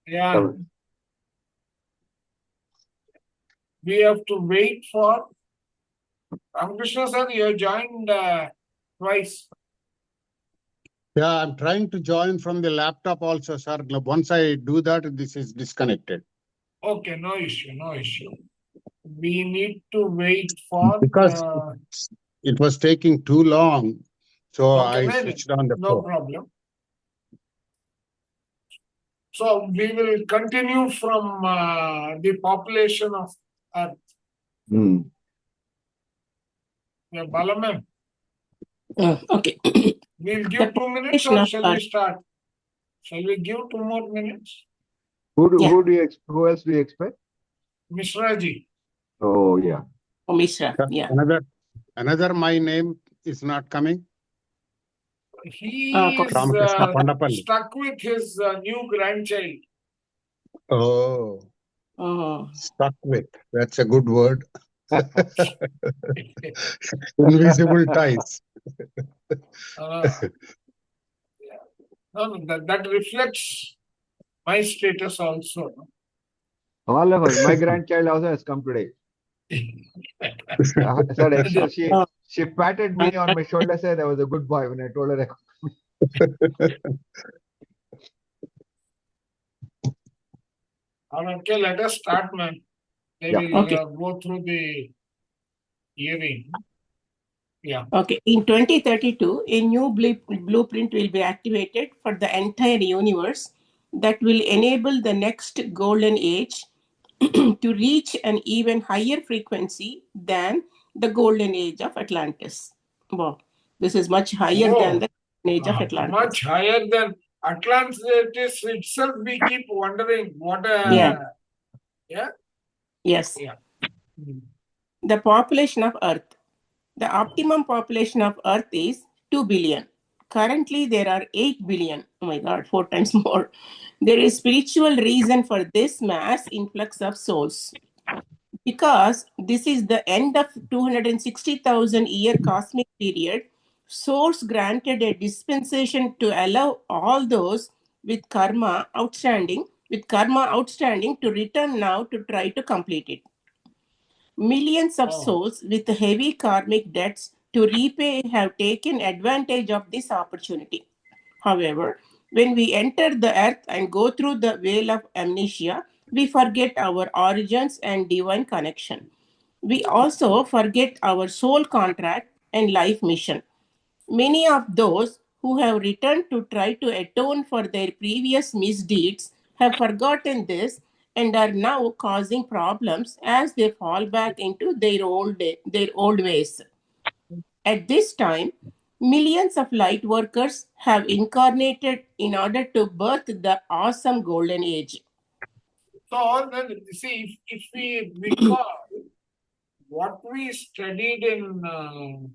Yeah, we have to wait for Ramakrishna sir. You joined twice. Yeah, I'm trying to join from the laptop also, sir. Once I do that, this is disconnected. Okay, no issue, no issue. We need to wait for Because it was taking too long, so okay, I switched on the no phone. problem. So we will continue from the population of Earth. Yeah, Balamam, Okay. we'll give 2 minutes population or of shall we Earth. start? Shall we give 2 more minutes? Yeah. Who else do you expect? Mishra ji. Oh, yeah. Oh, Mishra. Yeah. Another my name is not coming. He is Ramakrishna Pandapalli. stuck with his new grandchild. Oh, Oh. stuck with. That's a good word. Invisible ties. No, that reflects my status also. No? All of us. My grandchild also has come today. Sir, actually, she patted me on my shoulder, said I was a good boy when I told her. Okay, let us start, man. They will go through the hearing. Yeah. Okay. In 2032, a new blueprint will be activated for the entire universe that will enable the next golden age to reach an even higher frequency than the golden age of Atlantis. Wow. This is much higher than the golden age of Atlantis. Much higher than Atlantis itself. We keep wondering what Yes. Yeah. The population of Earth. The optimum population of Earth is 2 billion. Currently, there are 8 billion. Oh my God, 4 times more. There is spiritual reason for this mass influx of souls. Because this is the end of 260,000 year cosmic period, Source granted a dispensation to allow all those with karma outstanding to return now to try to complete it. Millions of souls with heavy karmic debts to repay have taken advantage of this opportunity. However, when we enter the earth and go through the veil of amnesia, we forget our origins and divine connection. We also forget our soul contract and life mission. Many of those who have returned to try to atone for their previous misdeeds have forgotten this and are now causing problems as they fall back into their old ways. At this time, millions of light workers have incarnated in order to birth the awesome golden age. So, see, if we recall what we studied in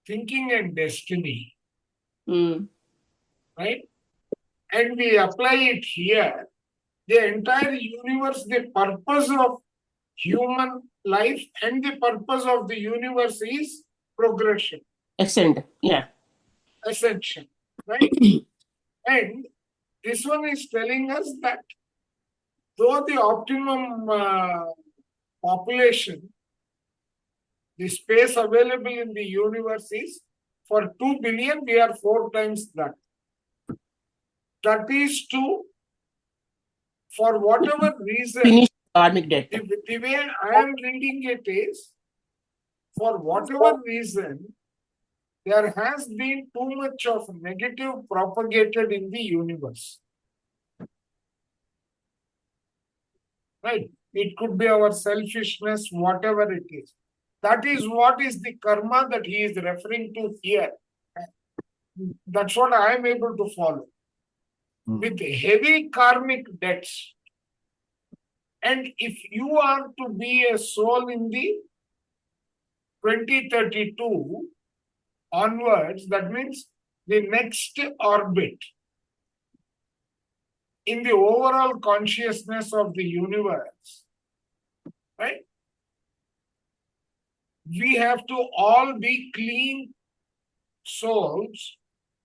Thinking and Destiny, right? And we apply it here, the entire universe, the purpose of human life and the purpose of the universe is progression. Ascension, right? And this one is telling us that though the optimum population, the space available in the universe is for 2 billion, we are 4 times that. That is to, for whatever reason, finish karmic debt. the way I am reading it is, for whatever reason, there has been too much of negative propagated in the universe. Right? It could be our selfishness, whatever it is. That is what is the karma that he is referring to here. That's what I am able to follow. With heavy karmic debts. And if you are to be a soul in the 2032 onwards, that means the next orbit in the overall consciousness of the universe, right? We have to all be clean souls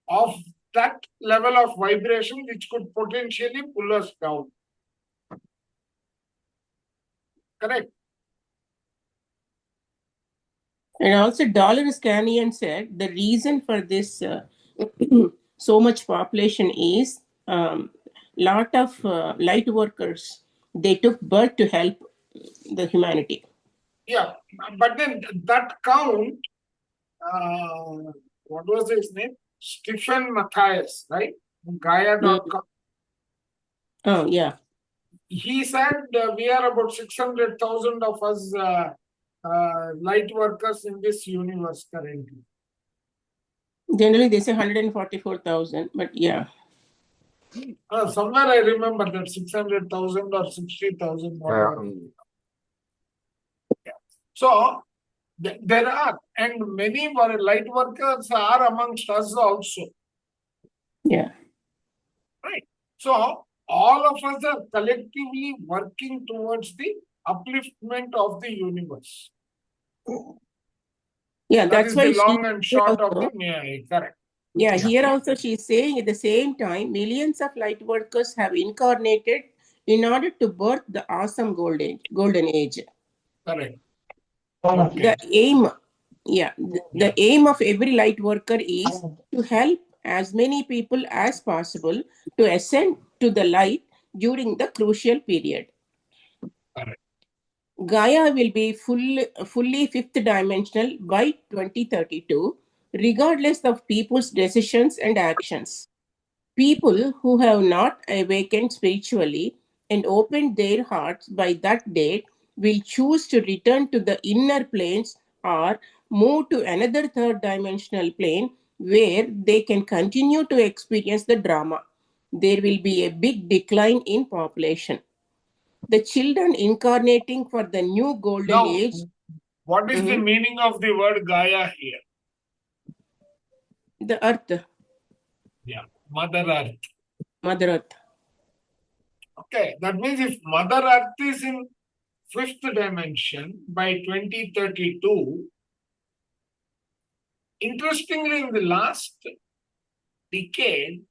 of that level of vibration which could potentially pull us down. Correct? And also, Dolores Canyon said the reason for this so much population is lot of light workers. They took birth to help the humanity. Yeah, but then that count, what was his name? Stephen Matthias, right? Gaia.com. Oh, yeah. He said we are about 600,000 of us light workers in this universe currently. Generally, they say 144,000, but yeah. Somewhere I remember that 600,000 or 60,000. whatever. So there are, and many light workers are amongst us also. Yeah. Right. So all of us are collectively working towards the upliftment of the universe. Yeah, That that's is why the long and short of also, the correct. yeah, Yeah. here also she's saying at the same time, millions of light workers have incarnated in order to birth the awesome golden age. Correct. The aim, the aim of every light worker is to help as many people as possible to ascend to the light during the crucial period. Correct. Gaia will be fully fifth dimensional by 2032, regardless of people's decisions and actions. People who have not awakened spiritually and opened their hearts by that date will choose to return to the inner planes or move to another third dimensional plane where they can continue to experience the drama. There will be a big decline in population. The children incarnating for the new golden Now, age. what is the meaning of the word Gaia here? The earth. Yeah, Mother Earth. Mother Earth. Okay, that means if Mother Earth is in fifth dimension by 2032, interestingly, in the last decade,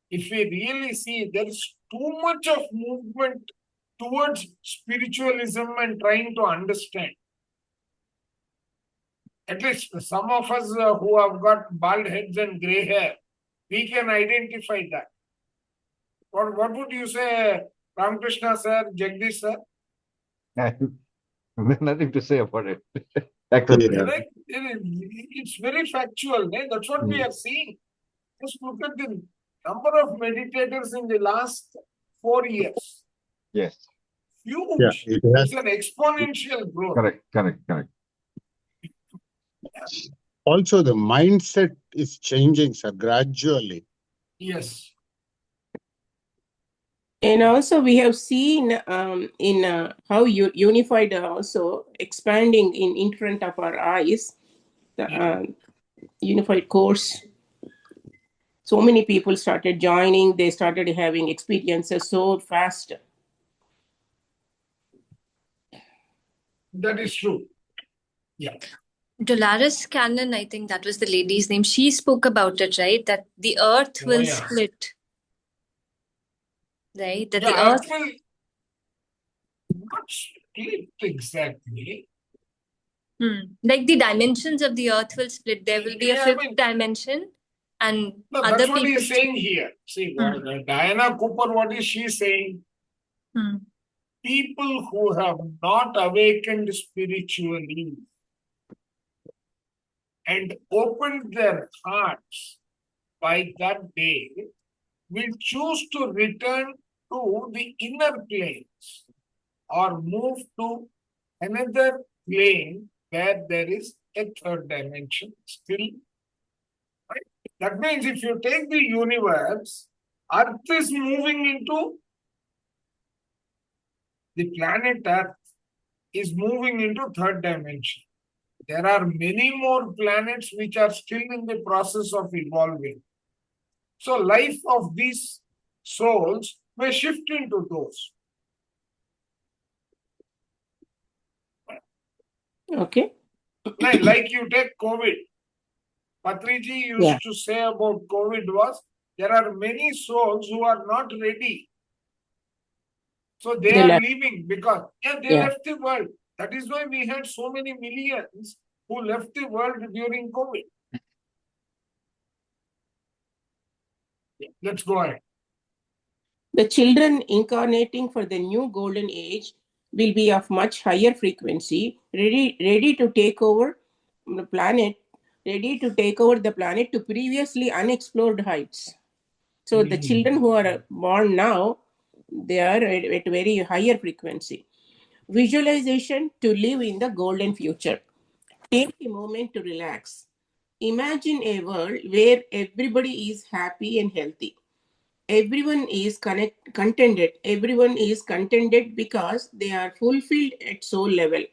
if we really see, there is too much of movement towards spiritualism and trying to understand. At least some of us who have got bald heads and gray hair, we can identify that. What would you say, Ramakrishna sir, Jagdish sir? There's nothing to say about it. Actually, Correct? It's very factual. Eh? That's what we are seeing. Just look at the number of meditators in the last 4 years. yes, Huge. it It's has an exponential growth. correct. also the mindset is changing, sir, gradually. Yes. And also we have seen in how unified also expanding in front of our eyes, the unified course. So many people started joining, they started having experiences so fast. That is true. Yeah. Dolores Cannon, I think that was the lady's name. She spoke about it, right? That the earth will yeah. split. Right? That Yeah, the earth actually, not split exactly. like the dimensions of the earth will split. There will be a Yeah, I fifth mean- dimension and No, other that's what people. he's saying here. See, Diana Cooper, what is she saying? People who have not awakened spiritually and opened their hearts by that day will choose to return to the inner planes or move to another plane where there is a third dimension still. Right? That means if you take the universe, Earth is moving into the planet Earth is moving into third dimension. There are many more planets which are still in the process of evolving. So life of these souls may shift into those. Okay. Like you take COVID. Patriji used to say about COVID was there are many souls who are not ready. So they They are left. leaving because they Yeah. left the world. That is why we had so many millions who left the world during COVID. Let's go ahead. The children incarnating for the new golden age will be of much higher frequency, ready to take over the planet, to previously unexplored heights. So the children who are born now, they are at very higher frequency. Visualization to live in the golden future. Take a moment to relax. Imagine a world where everybody is happy and healthy. Everyone is contented. Everyone is contented because they are fulfilled at soul level.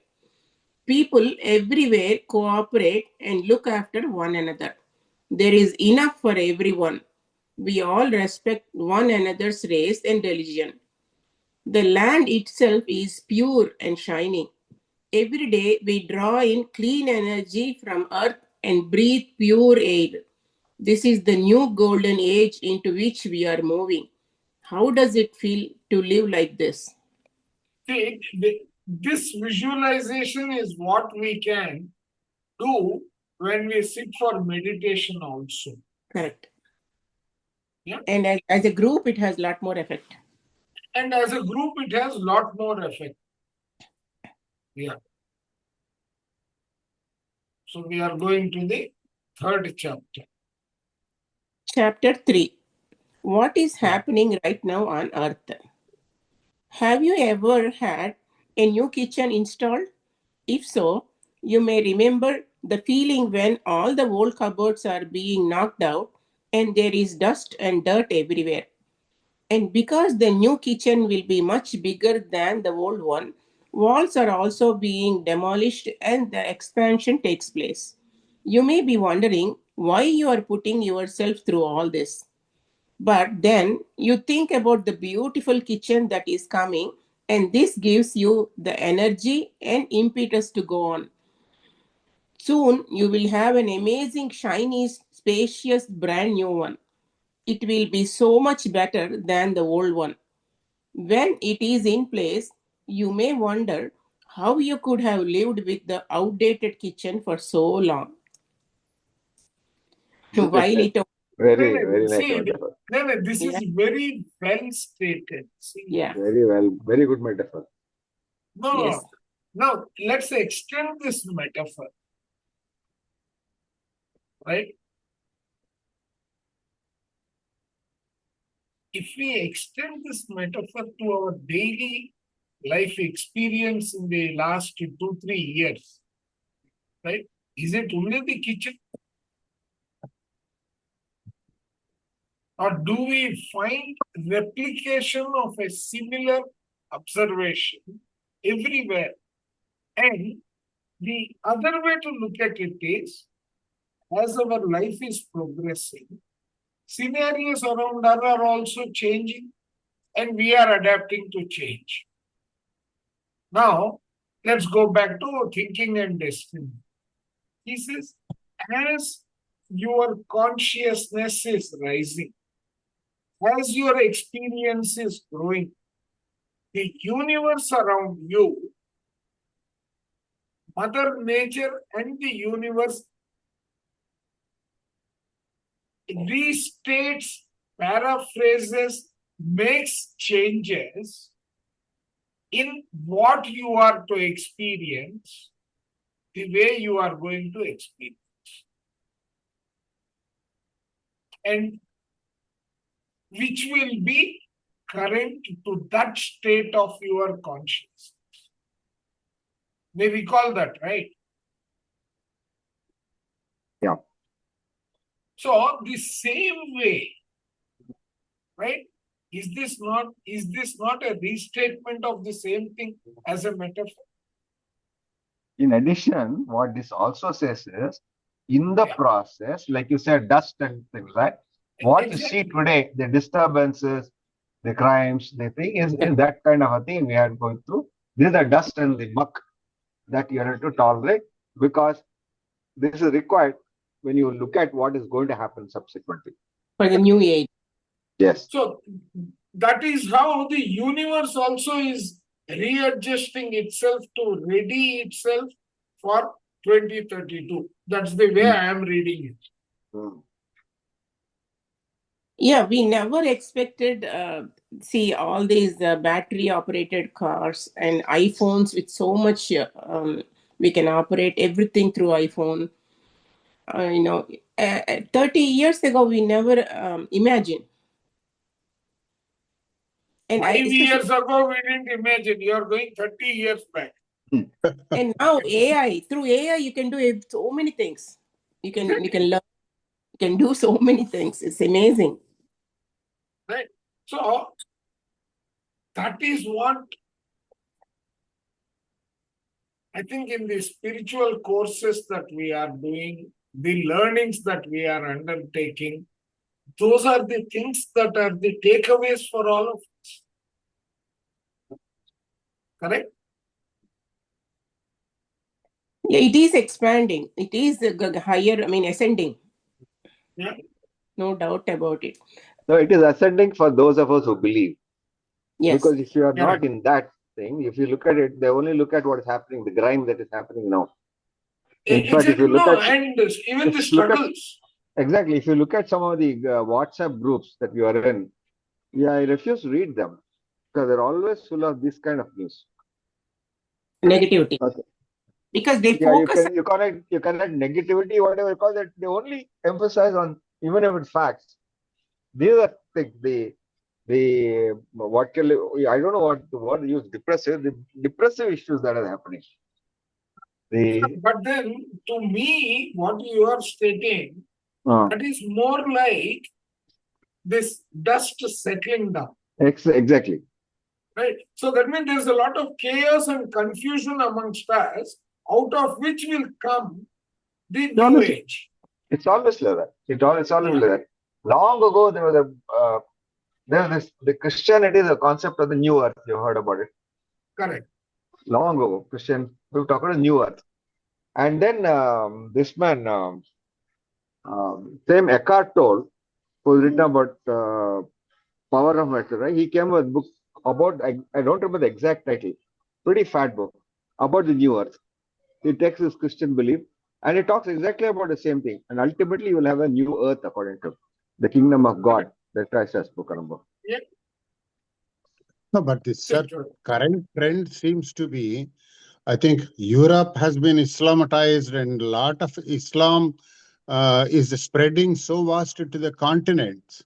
People everywhere cooperate and look after one another. There is enough for everyone. We all respect one another's race and religion. The land itself is pure and shining. Every day we draw in clean energy from earth and breathe pure air. This is the new golden age into which we are moving. How does it feel to live like this? See, this visualization is what we can do when we sit for meditation also. Correct. Yeah. And as a group, it has a lot more effect. And as a group, it has a lot more effect. Yeah. So we are going to the third chapter. Chapter 3. What is happening right now on earth? Have you ever had a new kitchen installed? If so, you may remember the feeling when all the old cupboards are being knocked out and there is dust and dirt everywhere. And because the new kitchen will be much bigger than the old one, walls are also being demolished and the expansion takes place. You may be wondering why you are putting yourself through all this. But then you think about the beautiful kitchen that is coming, and this gives you the energy and impetus to go on. Soon you will have an amazing, shiny, spacious, brand new one. It will be so much better than the old one. When it is in place, you may wonder how you could have lived with the outdated kitchen for so long. While it Very nice See, metaphor. this is very well stated. See, yeah, Very well, very good metaphor. no, yes. now let's extend this metaphor, right? If we extend this metaphor to our daily life experience in the last 2-3 years, right? Is it only the kitchen? Or do we find replication of a similar observation everywhere? And the other way to look at it is, as our life is progressing, scenarios around us are also changing, and we are adapting to change. Now, let's go back to thinking and destiny. He says, as your consciousness is rising, as your experience is growing, the universe around you, Mother Nature and the universe restates, paraphrases, makes changes in what you are to experience, the way you are going to experience. And which will be current to that state of your consciousness. May we call that, right? Yeah. So the same way, right? Is this not a restatement of the same thing as a metaphor? In addition, what this also says is, in the process, like you said, dust and things, right? What you see today, the disturbances, the crimes, the thing is that kind of a thing we are going through. This is the dust and the muck that you have to tolerate, because this is required when you look at what is going to happen subsequently. For the new age. Yes. So that is how the universe also is readjusting itself to ready itself for 2032. That's the way I am reading it. Hmm. Yeah, we never expected, see, all these battery operated cars and iPhones with so much, we can operate everything through iPhone. 30 years ago, we never imagined. And 5 years ago, we didn't imagine. You are going 30 years back. and now AI, through AI, you can do so many things. You can learn, you can do so many things. It's amazing. Right. So that is what I think in the spiritual courses that we are doing, the learnings that we are undertaking, those are the things that are the takeaways for all of us. Correct? Yeah, it is expanding. It is higher, ascending. Yeah. No doubt about it. So it is ascending for those of us who believe. Yes. Because if you are Correct. not in that thing, if you look at it, they only look at what is happening, the grind that is happening now. In fact, if you look at and even the just look at- struggles. exactly, if you look at some of the WhatsApp groups that you are in, yeah, I refuse to read them because they're always full of this kind of news. Negativity. Okay. Because they Yeah, focus. you connect negativity, whatever, because they only emphasize on, even if it's facts. These are the what can I don't know what the word use, the depressive issues that are happening. But then, to me, what you are stating, Uh, that is more like this dust settling down. exactly. Right? So that means there's a lot of chaos and confusion amongst us, out of which will come the new Honestly. age. It's always like that. It's always like that. Long ago, there was the Christianity is a concept of the new earth. You heard about it. Correct. Long ago, we talk about new earth. And then this man, same Eckhart Tolle, who's written about power of matter, right? He came with a book about, I don't remember the exact title, pretty fat book, about the new earth. He takes his Christian belief and he talks exactly about the same thing. And ultimately, you will have a new earth according to the kingdom of God that Christ has spoken about. Yeah. No, but this current trend seems to be, I think Europe has been Islamatized and a lot of Islam is spreading so vast to the continents.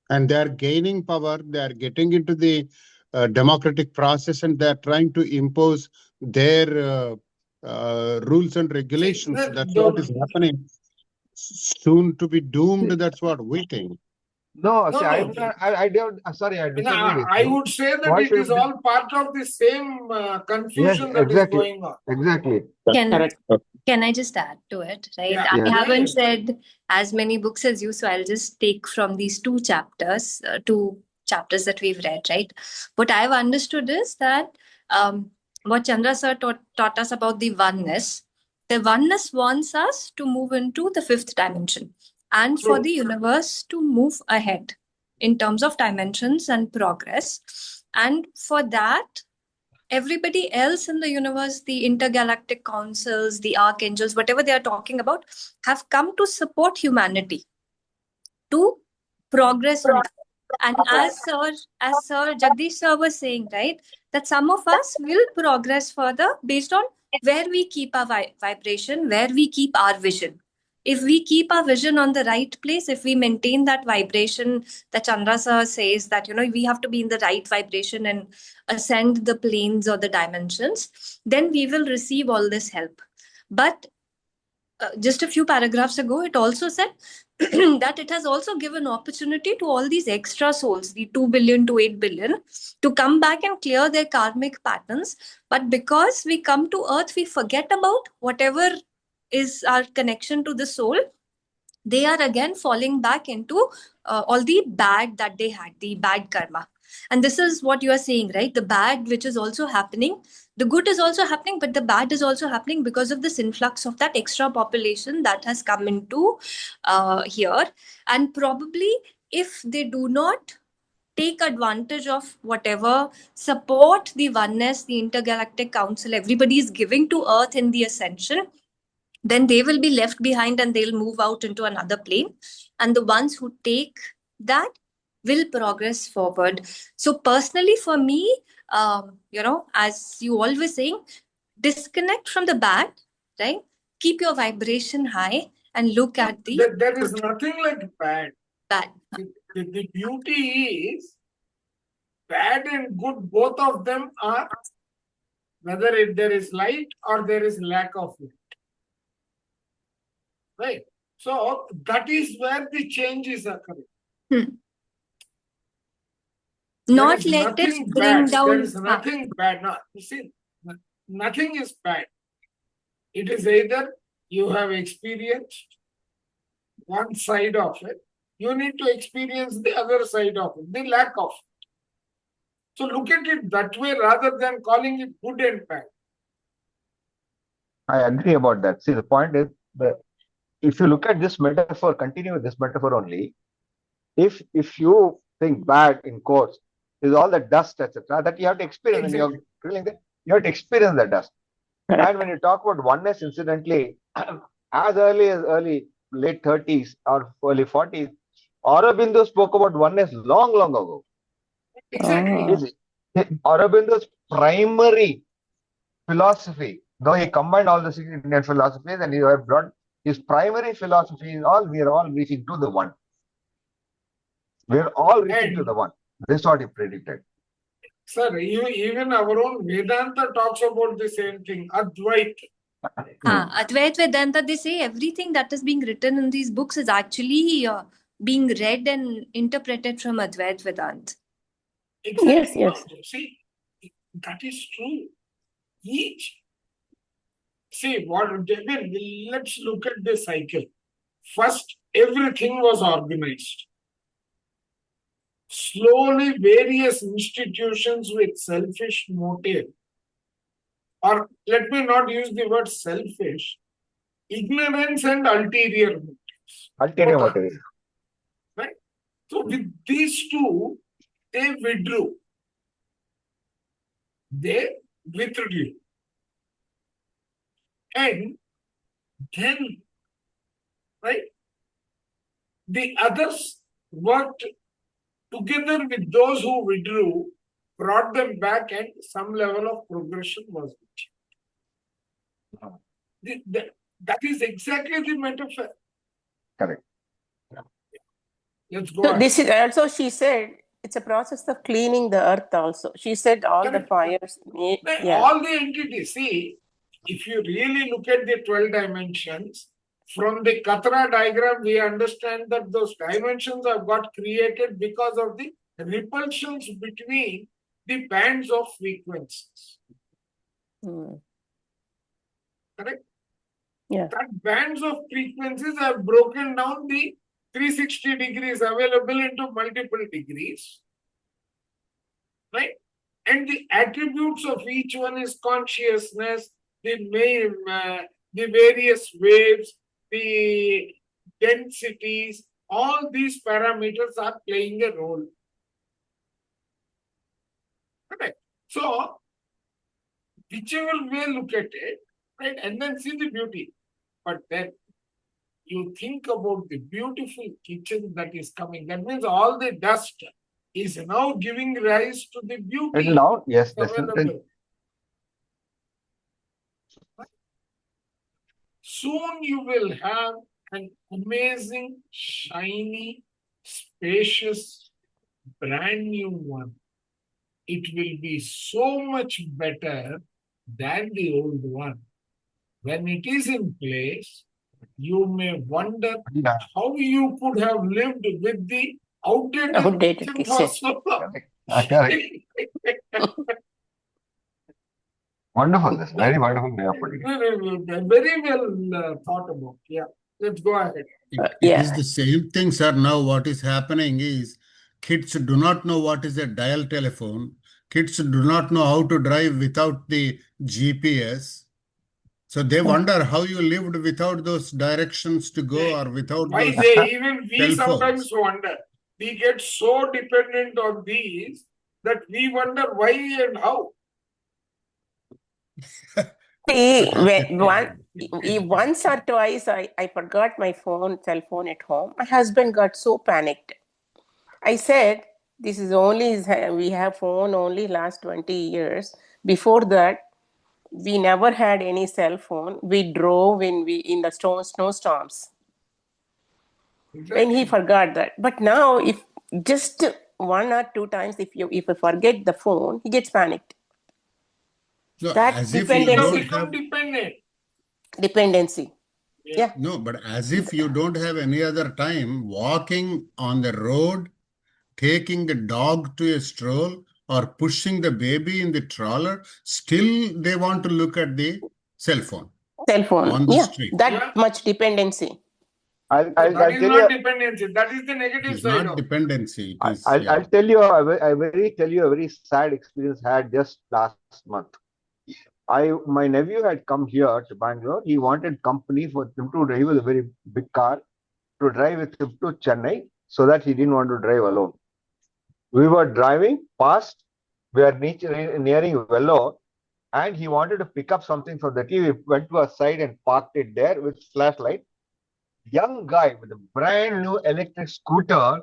And they are gaining power, they are getting into the democratic process and they are trying to impose their rules and regulations. That's what is happening. Soon to be doomed, that's what we think. No, No, see, no. I don't, sorry, I disagree with I you. would say that Why it should is we- all part of the same confusion Yes, that is exactly. going on. Exactly. Can I just add to it, right? Yeah. I Yeah. haven't read as many books as you, so I'll just take from these two chapters that we've read, right? What I've understood is that what Chandra sir taught us about the oneness wants us to move into the fifth dimension and for True. the universe to move ahead in terms of dimensions and progress. And for that, everybody else in the universe, the intergalactic councils, the archangels, whatever they are talking about, have come to support humanity to progress on that. And as Sir Jagdish sir was saying, right, that some of us will progress further based on where we keep our vibration, where we keep our vision. If we keep our vision on the right place, if we maintain that vibration that Chandra sir says that, we have to be in the right vibration and ascend the planes or the dimensions, then we will receive all this help. But just a few paragraphs ago, it also said that it has also given opportunity to all these extra souls, the 2 billion to 8 billion, to come back and clear their karmic patterns. But because we come to earth, we forget about whatever is our connection to the soul. They are again falling back into all the bad that they had, the bad karma. And this is what you are saying, right? The bad, which is also happening, the good is also happening, but the bad is also happening because of this influx of that extra population that has come into here. And probably if they do not take advantage of whatever support the oneness, the intergalactic council, everybody is giving to Earth in the ascension, then they will be left behind and they'll move out into another plane. And the ones who take that will progress forward. So personally, for me, as you always saying, disconnect from the bad, right? Keep your vibration high and look at the There is nothing like bad. bad. The beauty is bad and good, both of them are, whether there is light or there is lack of light. Right? So that is where the change is occurring. Not There is let it nothing bring bad. down. There is nothing bad. No, you see, nothing is bad. It is either you have experienced one side of it, you need to experience the other side of it, the lack of it. So look at it that way rather than calling it good and bad. I agree about that. See, the point is that if you look at this metaphor, continue with this metaphor only. If you think bad in quotes is all the dust, etc., that you have to experience. When you're feeling that, you have to experience the dust. And when you talk about oneness, incidentally, as early late 30s or early 40s, Aurobindo spoke about oneness long ago. Exactly. Aurobindo's primary philosophy, though he combined all the 6 Indian philosophies and he have brought his primary philosophy is we are all reaching to the one. We are all reaching to the one. This is what he predicted. Sir, even our own Vedanta talks about the same thing, Advaita. Advaita Vedanta, they say everything that is being written in these books is actually being read and interpreted from Advaita Vedanta. Exactly. Yes. See, that is true. Let's look at the cycle. First, everything was organized. Slowly, various institutions with selfish motive, or let me not use the word selfish, ignorance and ulterior motives. Ulterior motive. Right? So with these two, they withdrew. And then, right, the others worked together with those who withdrew, brought them back, and some level of progression was achieved. That is exactly the metaphor. Correct. Let's go So ahead. this is also, she said, it's a process of cleaning the earth also. She said all the Correct. fires. All the entities, see, if you really look at the 12 dimensions, from the Katra diagram, we understand that those dimensions have got created because of the repulsions between the bands of frequencies. Correct? Yeah. That bands of frequencies have broken down the 360 degrees available into multiple degrees. Right? And the attributes of each one is consciousness, the various waves, the densities, all these parameters are playing a role. Correct? So, whichever way look at it, right, and then see the beauty. But then you think about the beautiful kitchen that is coming. That means all the dust is now giving rise to the beauty. And now, yes, available. Soon you will have an amazing, shiny, spacious, brand new one. It will be so much better than the old one. When it is in place, you may wonder how you could have lived with the outdated kitchen. Wonderful. That's very wonderful way of putting it. Very well thought about. Yeah. Let's go ahead. It is the same thing, sir. Now what is happening is kids do not know what is a dial telephone. Kids do not know how to drive without the GPS. So they wonder how you lived without those directions to go or without Why those even we cell sometimes phones. wonder. we get so dependent on these that we wonder why and how. See, once or twice I forgot my cell phone at home. My husband got so panicked. I said, this is only, we have phone only last 20 years. Before that, we never had any cell phone. We drove in the snowstorms. When he forgot that. But now, if just one or two times, if you forget the phone, he gets panicked. No, That as if you dependency. don't Become have, dependent. Dependency. Yeah. no, but as if you don't have any other time walking on the road, taking the dog to a stroll, or pushing the baby in the stroller, still they want to look at the cell phone Cell phone. on the Yeah. street. That much dependency. I'll That tell is you. not dependency. That is the It negative is side not of it. dependency. It is, I'll yeah. tell you a very sad experience I had just last month. My nephew had come here to Bangalore. He wanted company for him to drive with a very big car to drive with him to Chennai so that he didn't want to drive alone. We were driving past, we are nearing Vellore, and he wanted to pick up something from the tree. We went to a side and parked it there with flashlight. Young guy with a brand new electric scooter,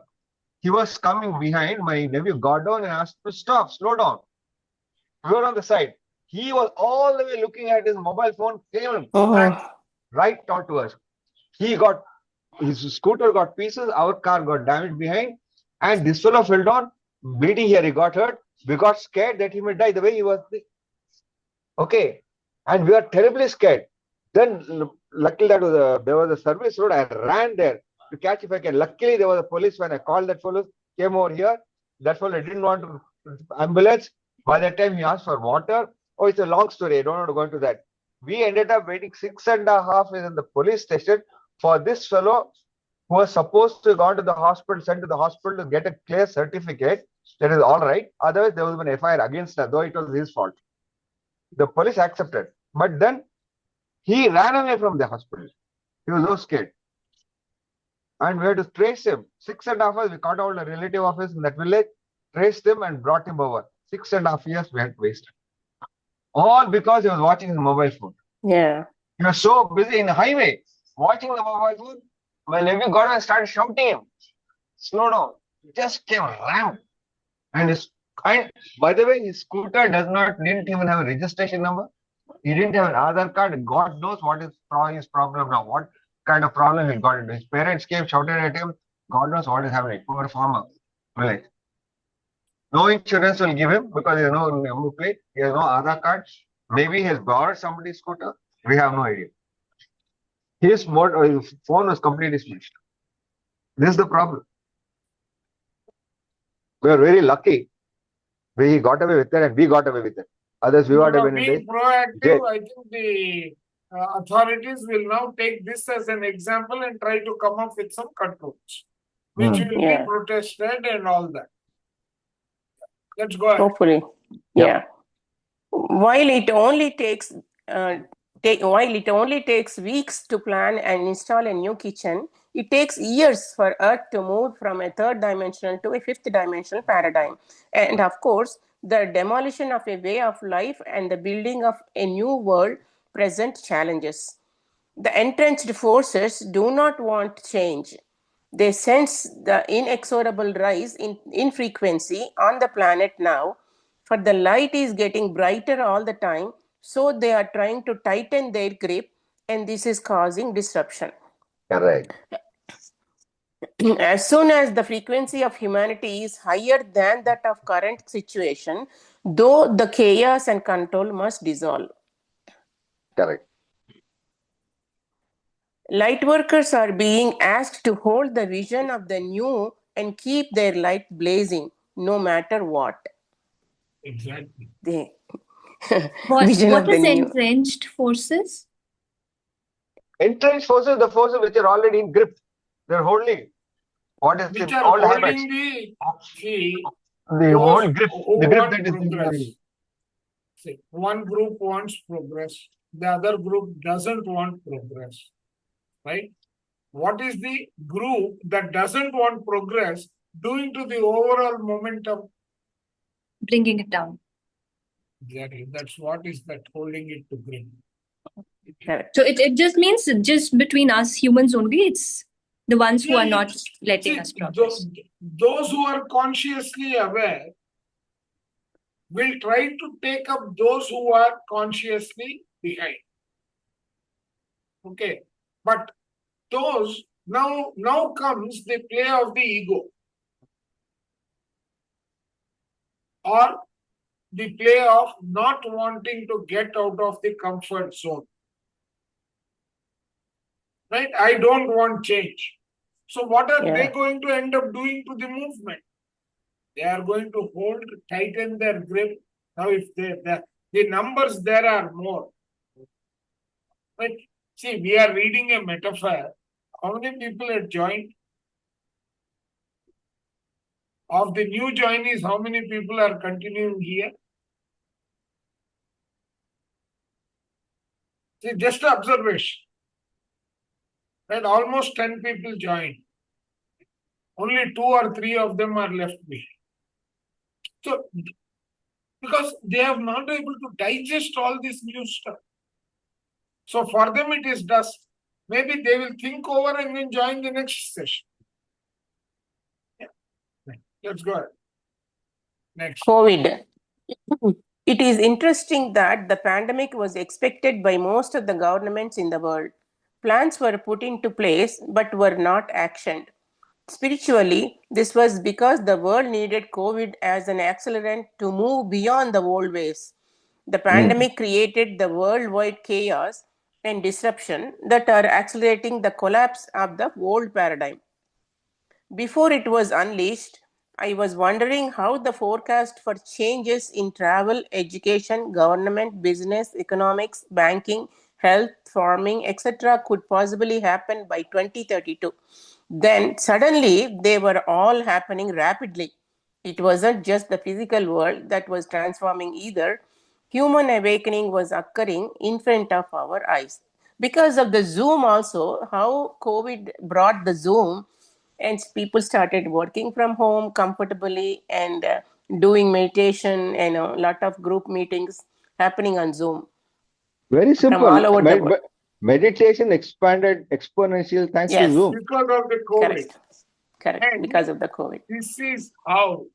he was coming behind. My nephew got down and asked to stop, slow down. We were on the side. He was all the way looking at his mobile phone, came and right onto us. His scooter got pieces, our car got damaged behind, and this fellow fell down, bleeding here. He got hurt. We got scared that he may die the way he was. Okay, and we were terribly scared. Then, luckily, there was a service road. I ran there to catch if I can. Luckily, there was a police when I called that fellow, came over here. That fellow didn't want to ambulance. By that time, he asked for water. Oh, it's a long story. I don't want to go into that. We ended up waiting 6.5 years in the police station for this fellow who was supposed to go to the hospital, sent to the hospital to get a clear certificate. That is all right. Otherwise, there was an FIR against him, though it was his fault. The police accepted. But then he ran away from the hospital. He was so scared. And we had to trace him. 6.5 years, we caught out a relative office in that village, traced him and brought him over. 6.5 years we had wasted. All because he was watching his mobile phone. Yeah. He was so busy in the highway, watching the mobile phone. My nephew got and started shouting him. Slow down. He just came rammed. And by the way, his scooter didn't even have a registration number. He didn't have an Aadhaar card. God knows what is his problem now. What kind of problem he got into. His parents came, shouted at him. God knows what is happening. Poor farmer. Village. No insurance will give him because he has no number plate. He has no Aadhaar card. Maybe he has borrowed somebody's scooter. We have no idea. His phone was completely smashed. This is the problem. We are very lucky. We got away with it and we got away with it. Others, we would have been in Being proactive, I think the authorities will now take this as an example and try to come up with some controls, which will be protested and all that. Let's go ahead. Hopefully. Yeah. While it only takes weeks to plan and install a new kitchen, it takes years for Earth to move from a third dimensional to a fifth dimensional paradigm. And of course, the demolition of a way of life and the building of a new world present challenges. The entrenched forces do not want change. They sense the inexorable rise in frequency on the planet now, for the light is getting brighter all the time, so they are trying to tighten their grip, and this is causing disruption. Correct. As soon as the frequency of humanity is higher than that of current situation, though the chaos and control must dissolve. Correct. Light workers are being asked to hold the vision of the new and keep their light blazing, no matter what. Exactly. What is new. entrenched forces? Entrenched forces, the forces which are already in grip. They're holding. What is Which the are old holding habits? the whole grip. who The grip want that is progress. See, one group wants progress, the other group doesn't want progress, right? What is the group that doesn't want progress doing to the overall momentum? Bringing it down. Exactly. That's what is that holding it to green. Correct. So it just means just between us humans only. It's the ones who Yeah, are not letting See, us progress. those who are consciously aware will try to take up those who are consciously behind. Okay. But those now comes the play of the ego or the play of not wanting to get out of the comfort zone. Right? I don't want change. So what are they Yeah. going to end up doing to the movement? They are going to tighten their grip. Now, if the numbers there are more, right? See, we are reading a metaphor. How many people had joined? Of the new joinees, how many people are continuing here? See, just observation. Right? Almost 10 people joined. Only 2 or 3 of them are left behind. So, because they have not able to digest all this new stuff. So for them it is dust. Maybe they will think over and then join the next session. Yeah. Let's go ahead. Next. COVID. It is interesting that the pandemic was expected by most of the governments in the world. Plans were put into place but were not actioned. Spiritually, this was because the world needed COVID as an accelerant to move beyond the old ways. The pandemic created the worldwide chaos and disruption that are accelerating the collapse of the old paradigm. Before it was unleashed, I was wondering how the forecast for changes in travel, education, government, business, economics, banking, health, farming, etc. could possibly happen by 2032. Then suddenly they were all happening rapidly. It wasn't just the physical world that was transforming either. Human awakening was occurring in front of our eyes. Because of the Zoom, also, how COVID brought the Zoom, and people started working from home comfortably and doing meditation and a lot of group meetings happening on Zoom Very from simple. all over the world. Meditation expanded exponential thanks to Yes, Zoom. Because of the COVID. correct, And because of the COVID. this is how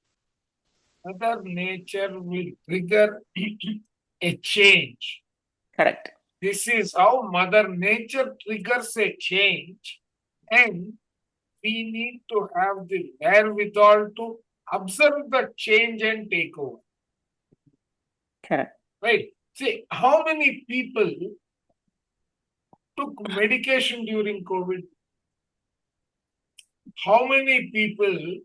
Mother Nature will trigger a change. Correct. This is how Mother Nature triggers a change, and we need to have the wherewithal to observe the change and take over. Correct. Right? See, how many people took medication during COVID? How many people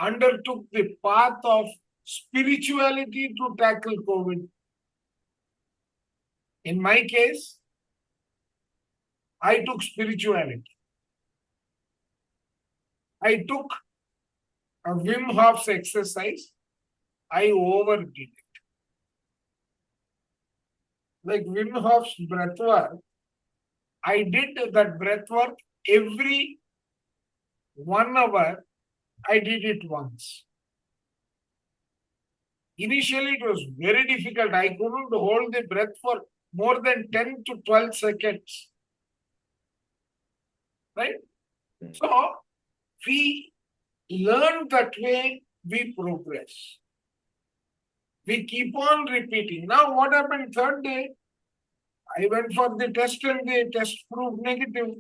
undertook the path of spirituality to tackle COVID? In my case, I took spirituality. I took a Wim Hof's exercise. I overdid it. Like Wim Hof's breath work, I did that breath work every 1 hour. I did it once. Initially, it was very difficult. I couldn't hold the breath for more than 10 to 12 seconds. Right? So, we learn that way, we progress. We keep on repeating. Now, what happened 3rd day? I went for the test and the test proved negative.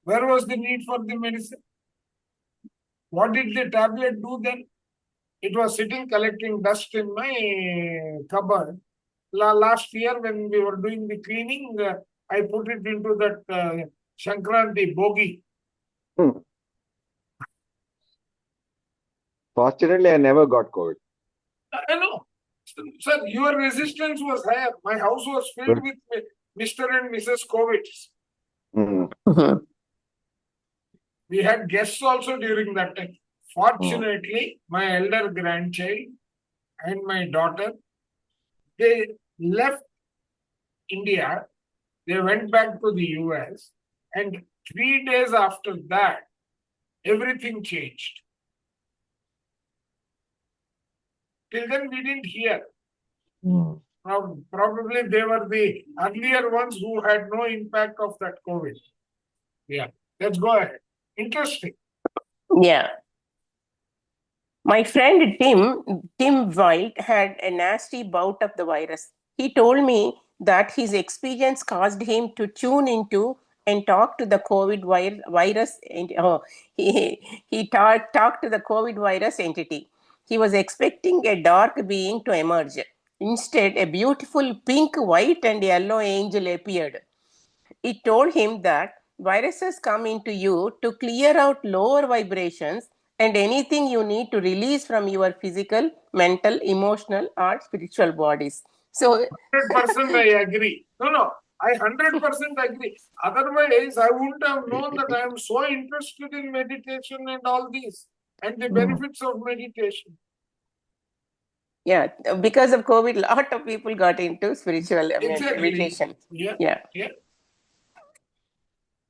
Where was the need for the medicine? What did the tablet do then? It was sitting collecting dust in my cupboard. Last year, when we were doing the cleaning, I put it into that Shankranti bogie. Fortunately, I never got COVID. I know. Sir, your resistance was higher. My house was filled with Mr. and Mrs. COVID. Mhm. We had guests also during that time. Fortunately, my elder grandchild and my daughter, they left India. They went back to the US. And 3 days after that, everything changed. Till then, we didn't hear. Hmm. Probably they were the earlier ones who had no impact of that COVID. Yeah, let's go ahead. Interesting. Yeah. My friend Tim Wild, had a nasty bout of the virus. He told me that his experience caused him to tune into and talk to the COVID virus. He talked to the COVID virus entity. He was expecting a dark being to emerge. Instead, a beautiful pink, white, and yellow angel appeared. It told him that viruses come into you to clear out lower vibrations and anything you need to release from your physical, mental, emotional, or spiritual bodies. So, 100% I agree. No, I 100% agree. Otherwise, I wouldn't have known that I am so interested in meditation and all these and the benefits of meditation. yeah, because of COVID, a lot of people got into spiritual Exactly. meditation. Yeah.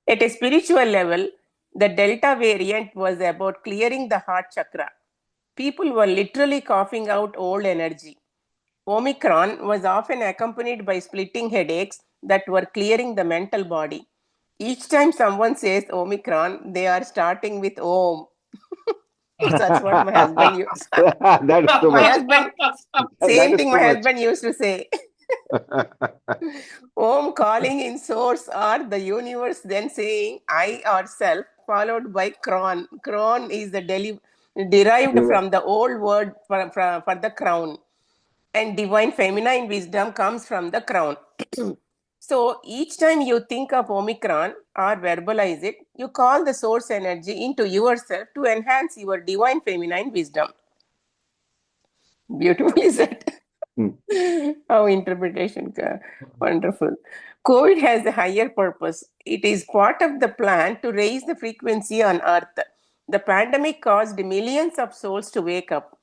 At a spiritual level, the Delta variant was about clearing the heart chakra. People were literally coughing out old energy. Omicron was often accompanied by splitting headaches that were clearing the mental body. Each time someone says Omicron, they are starting with Om. That's what my husband used. That is too My much. husband, That same is thing too my much. husband used to say. Om calling in source or the universe, then saying I or self, followed by Kron. Kron is the derived from the old word for the crown, and divine feminine wisdom comes from the crown. So each time you think of Omicron or verbalize it, you call the source energy into yourself to enhance your divine feminine wisdom. Beautifully said. How interpretation, wonderful. COVID has a higher purpose. It is part of the plan to raise the frequency on Earth. The pandemic caused millions of souls to wake up.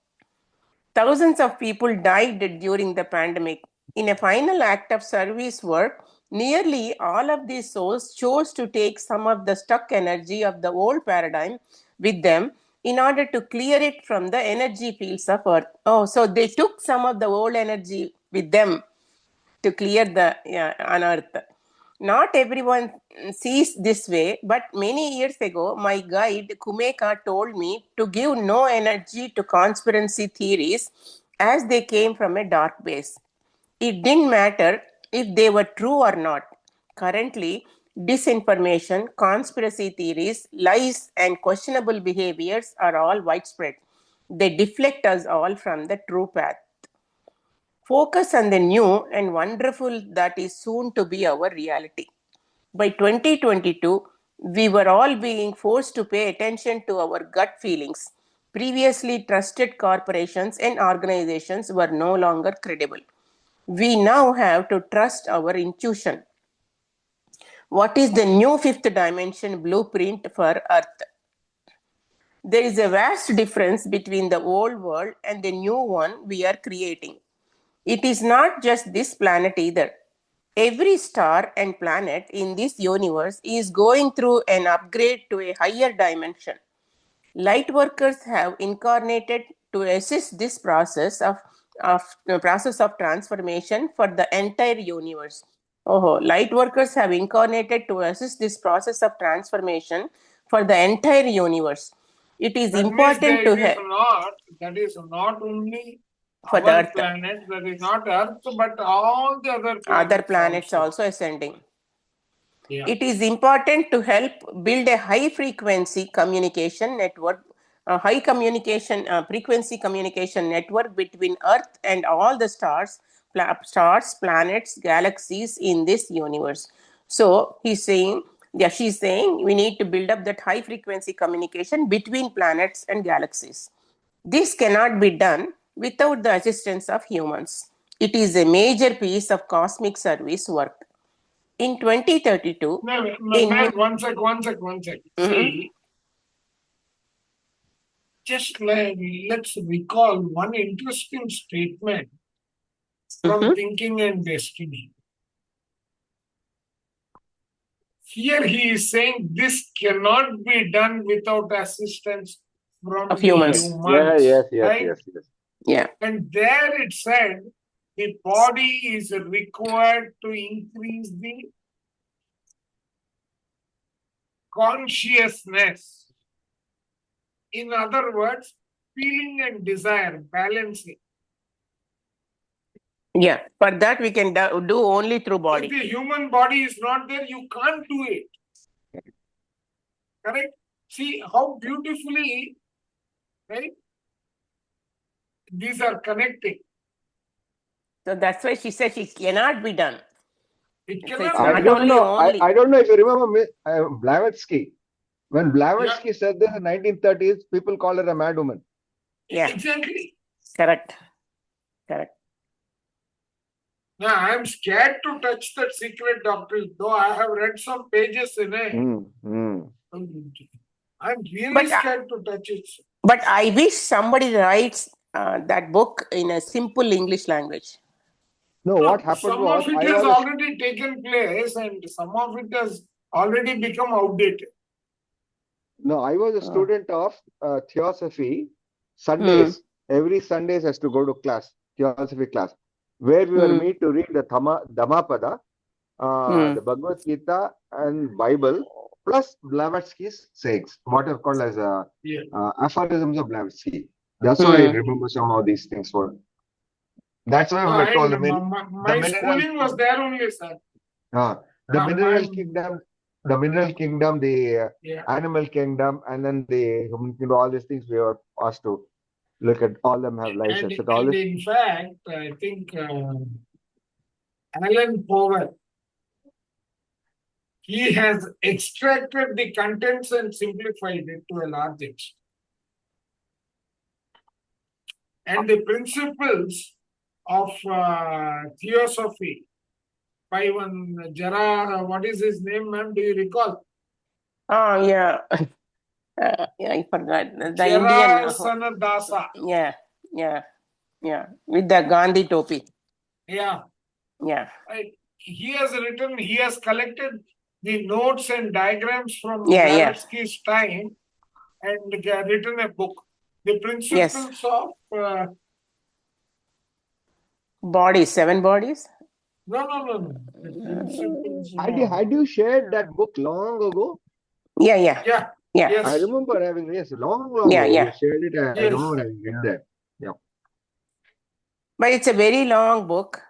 Thousands of people died during the pandemic. In a final act of service work, nearly all of these souls chose to take some of the stuck energy of the old paradigm with them in order to clear it from the energy fields of Earth. Oh, so they took some of the old energy with them to clear the on Earth. Not everyone sees this way, but many years ago, my guide Kumeka told me to give no energy to conspiracy theories as they came from a dark base. It didn't matter if they were true or not. Currently, disinformation, conspiracy theories, lies, and questionable behaviors are all widespread. They deflect us all from the true path. Focus on the new and wonderful that is soon to be our reality. By 2022, we were all being forced to pay attention to our gut feelings. Previously trusted corporations and organizations were no longer credible. We now have to trust our intuition. What is the new fifth dimension blueprint for Earth? There is a vast difference between the old world and the new one we are creating. It is not just this planet either. Every star and planet in this universe is going through an upgrade to a higher dimension. Light workers have incarnated to assist this process of transformation for the entire universe. Light workers have incarnated to assist this process of transformation for the entire universe. It is important to have. That is not only For the our Earth. planet, that is not Earth, but all the other planets. Other planets also ascending. Yeah. It is important to help build a high frequency communication network, a high frequency communication network between Earth and all the stars, planets, galaxies in this universe. So she's saying we need to build up that high frequency communication between planets and galaxies. This cannot be done without the assistance of humans. It is a major piece of cosmic service work. In 2032, one sec. See, just let's recall one interesting statement from Thinking and Destiny. Here he is saying this cannot be done without assistance from of humans. Yes. Yeah. And there it said the body is required to increase the consciousness. In other words, feeling and desire, balancing. Yeah. For that, we can do only through If body. the human body is not there, you can't do it. Correct? See how beautifully, right? These are connecting. So that's why she said it cannot be done. It So cannot it's be not I done. don't only know. only. I don't know if you remember Blavatsky. When Blavatsky said this in 1930s, people called her a mad woman. Yeah. Exactly. Correct. Correct. Now I am scared to touch that secret doctrine, though I have read some pages in it. I'm really But, scared to touch it. But I wish somebody writes that book in a simple English language. No, what happened Some was of it I has was already taken place and some of it has already become outdated. a student of theosophy. Sundays, every Sundays has to go to class, theosophy class, where we were made to read the Dhammapada, the Bhagavad Gita and Bible, plus Blavatsky's sayings, what are called as aphorisms of Blavatsky. That's why I remember some of these things. That's why we were told My schooling was there only, sir. The mineral kingdom, the animal kingdom, and then the all these things we were asked to look at. All them have lives. And in fact, I think Alan Powell, he has extracted the contents and simplified it to a large extent. And the principles of theosophy by one Gerard, what is his name, ma'am? Do you recall? Oh, yeah. Yeah, I forgot. The Jarasana Dasa. Yeah. With the Gandhi topi. Yeah. Yeah. Right. He has collected the notes and diagrams from Blavatsky's time and written a book. The principles of bodies, 7 bodies? No. The principles had you shared that book long ago? Yeah. Yes. I remember having long ago. You shared it. I remember having read that. Yeah. But it's a very long book.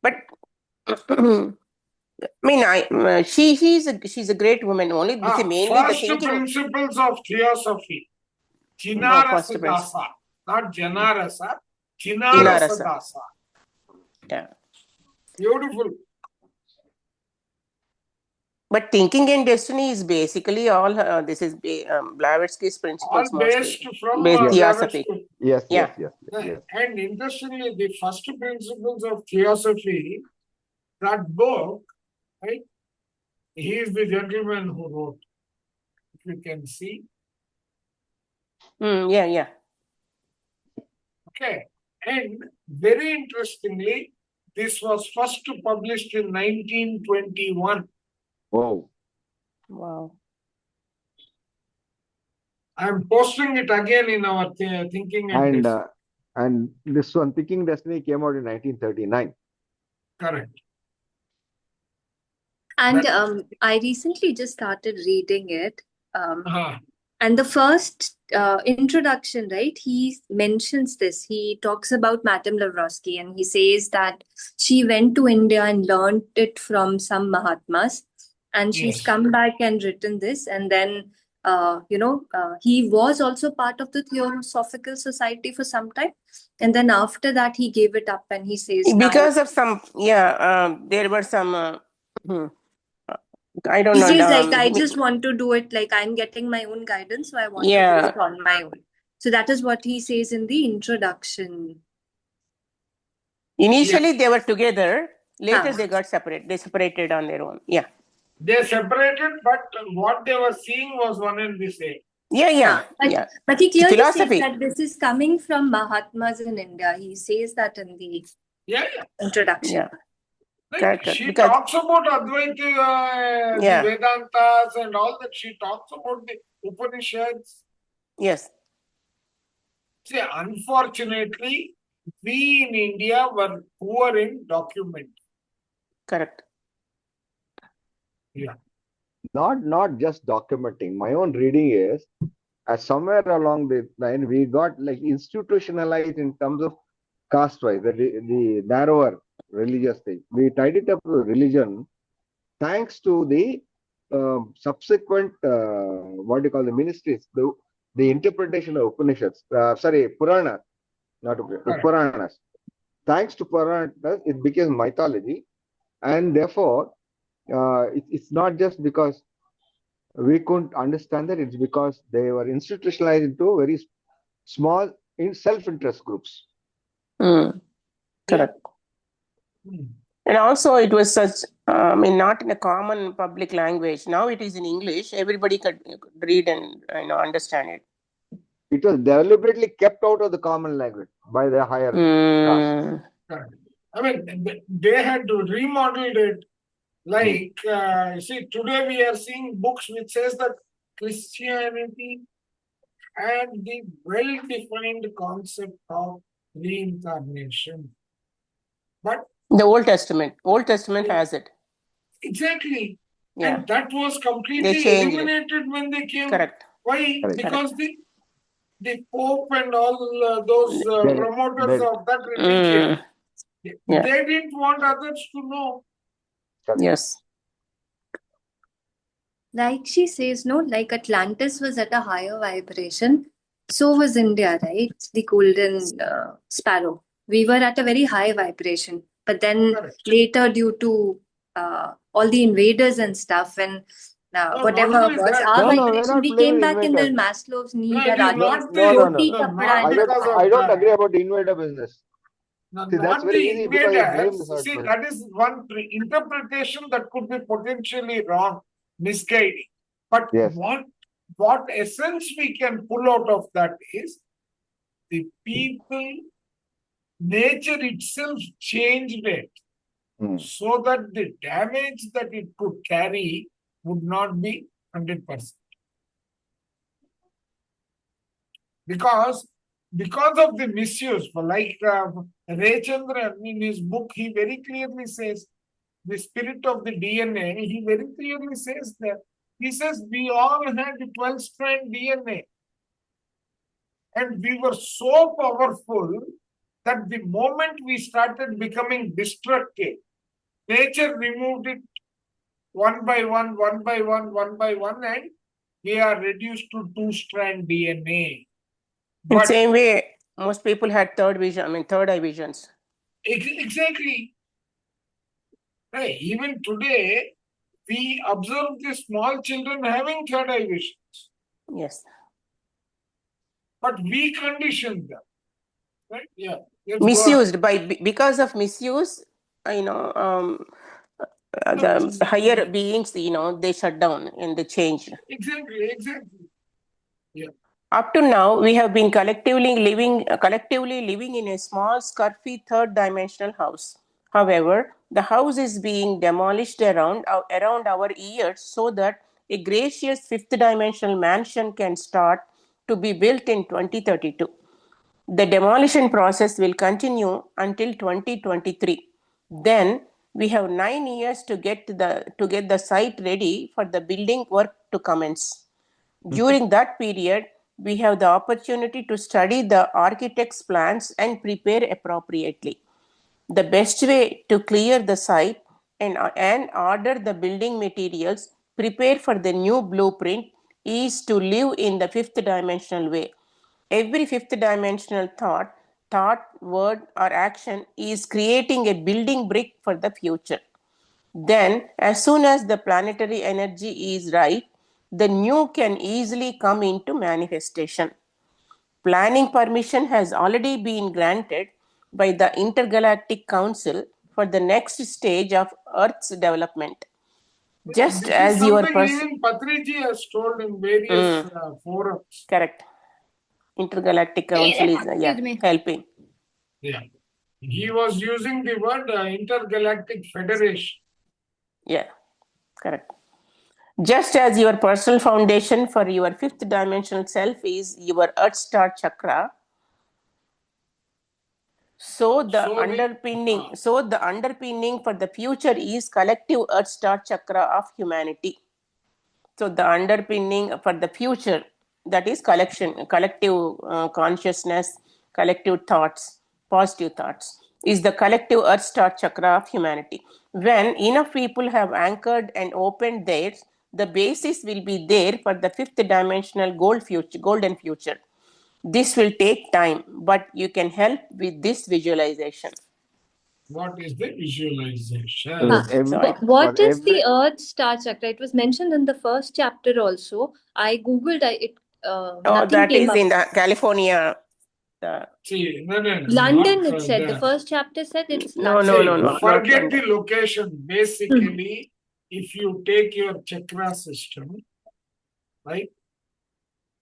But I mean, she's a great woman. Only mainly first the thinking. Principles of Theosophy. Chinarasa Dasa, not Janarasa. Chinarasa Dasa. Yeah. Beautiful. But Thinking and Destiny is basically all. This is Blavatsky's principles. All based from Theosophy. Yes. And interestingly, the first principles of Theosophy, that book, right? He is the gentleman who wrote. If you can see. Yeah. Okay. And very interestingly, this was first published in 1921. Wow. I am posting it again in our Thinking and Destiny. And this one, Thinking Destiny, came out in 1939. Correct. And I recently just started reading it. And the first introduction, right, he mentions this. He talks about Madame Blavatsky and he says that she went to India and learned it from some Mahatmas. And she's come back and written this. And then, he was also part of the Theosophical Society for some time. And then after that, he gave it up and he says because of some, there were some, I don't know. He says like, I just want to do it, like I'm getting my own guidance, so I want to do it on my own. So that is what he says in the introduction. Initially, they were together. Later, they got separate. They separated on their own. Yeah. They separated, but what they were seeing was one and the same. But he clearly says that this is coming from Mahatmas in India. He says that in the introduction. Yeah. Like she talks about Advaita, the Vedantas and all that. She talks about the Upanishads. Yes. See, unfortunately, we in India were poor in document. Correct. Yeah. Not just documenting. My own reading is, as somewhere along the line, we got like institutionalized in terms of caste-wise, the narrower religious thing. We tied it up with religion thanks to the subsequent, what do you call the ministries, the interpretation of Upanishads, Purana, not Correct. Puranas. Thanks to Puranas, it became mythology, and therefore, it's not just because we couldn't understand that, it's because they were institutionalized into very small self-interest groups. Correct. Hmm. And also, it was such, not in a common public language. Now it is in English. Everybody could read and understand it. It was deliberately kept out of the common language by the higher caste. Correct. I mean, they had to remodeled it. Like, see, today we are seeing books which says that Christianity had the well-defined concept of reincarnation. But The Old Testament has it. exactly, Yeah. and that was They completely changed it. eliminated when they came. Correct. Why? Correct. Because the Pope and all those They- promoters they- of that religion, Yeah. they didn't want others to know. Yes. Like she says, no, like Atlantis was at a higher vibration. So was India, right? The golden sparrow. We were at a very high vibration. But then Correct. later, due to all the invaders and stuff, and No, whatever not only was that. our No, no, we're vibration, not we came blaming back in the invaders. Maslow's need. No, it that is not the Roti, no, kapda, not because of I don't that. agree about the invader business. No, See, that's not very the easy because you blame invaders. the third See, person. that is one interpretation that could be potentially wrong, misguiding. But Yes. what essence we can pull out of that is the people, nature itself changed it Hmm. so that the damage that it could carry would not be 100%. Because of the misuse, like Ray Chandran in his book, he very clearly says the spirit of the DNA. He very clearly says that he says we all had 12-strand DNA, and we were so powerful that the moment we started becoming destructive, nature removed it one by one, and we are reduced to 2-strand DNA. In But same way, most people had third eye visions. exactly. Right. Even today, we observe the small children having third eye visions, Yes. but we condition them. Right? Yeah. Let's go on. Misused because of misuse, the higher beings, they shut down and they change. Exactly. Yeah. Up to now, we have been collectively living in a small, scurvy third-dimensional house. However, the house is being demolished around our ears so that a gracious fifth-dimensional mansion can start to be built in 2032. The demolition process will continue until 2023. Then we have 9 years to get the site ready for the building work to commence. During that period, we have the opportunity to study the architect's plans and prepare appropriately. The best way to clear the site and order the building materials, prepare for the new blueprint, is to live in the fifth dimensional way. Every fifth dimensional thought, word, or action is creating a building brick for the future. Then, as soon as the planetary energy is right, the new can easily come into manifestation. Planning permission has already been granted by the Intergalactic Council for the next stage of Earth's development. Just This as is your something even Patriji has told in various forums. Correct. Intergalactic Council is helping. Yeah. He was using the word Intergalactic Federation. Yeah, correct. Just as your personal foundation for your fifth dimensional self is your Earth Star Chakra, So the So underpinning for the future is collective Earth Star Chakra of humanity. So the underpinning for the future, that is collective consciousness, collective thoughts, positive thoughts, is the collective Earth Star Chakra of humanity. When enough people have anchored and opened theirs, the basis will be there for the fifth dimensional golden future. This will take time, but you can help with this visualization. what is the visualization? What is the Earth Star Chakra? It was mentioned in the first chapter also. I googled it. Nothing That came is up. in the California. See, no, London, not it said. The that. first chapter said it's No, London. not Forget the London. location. Basically, if you take your chakra system, right?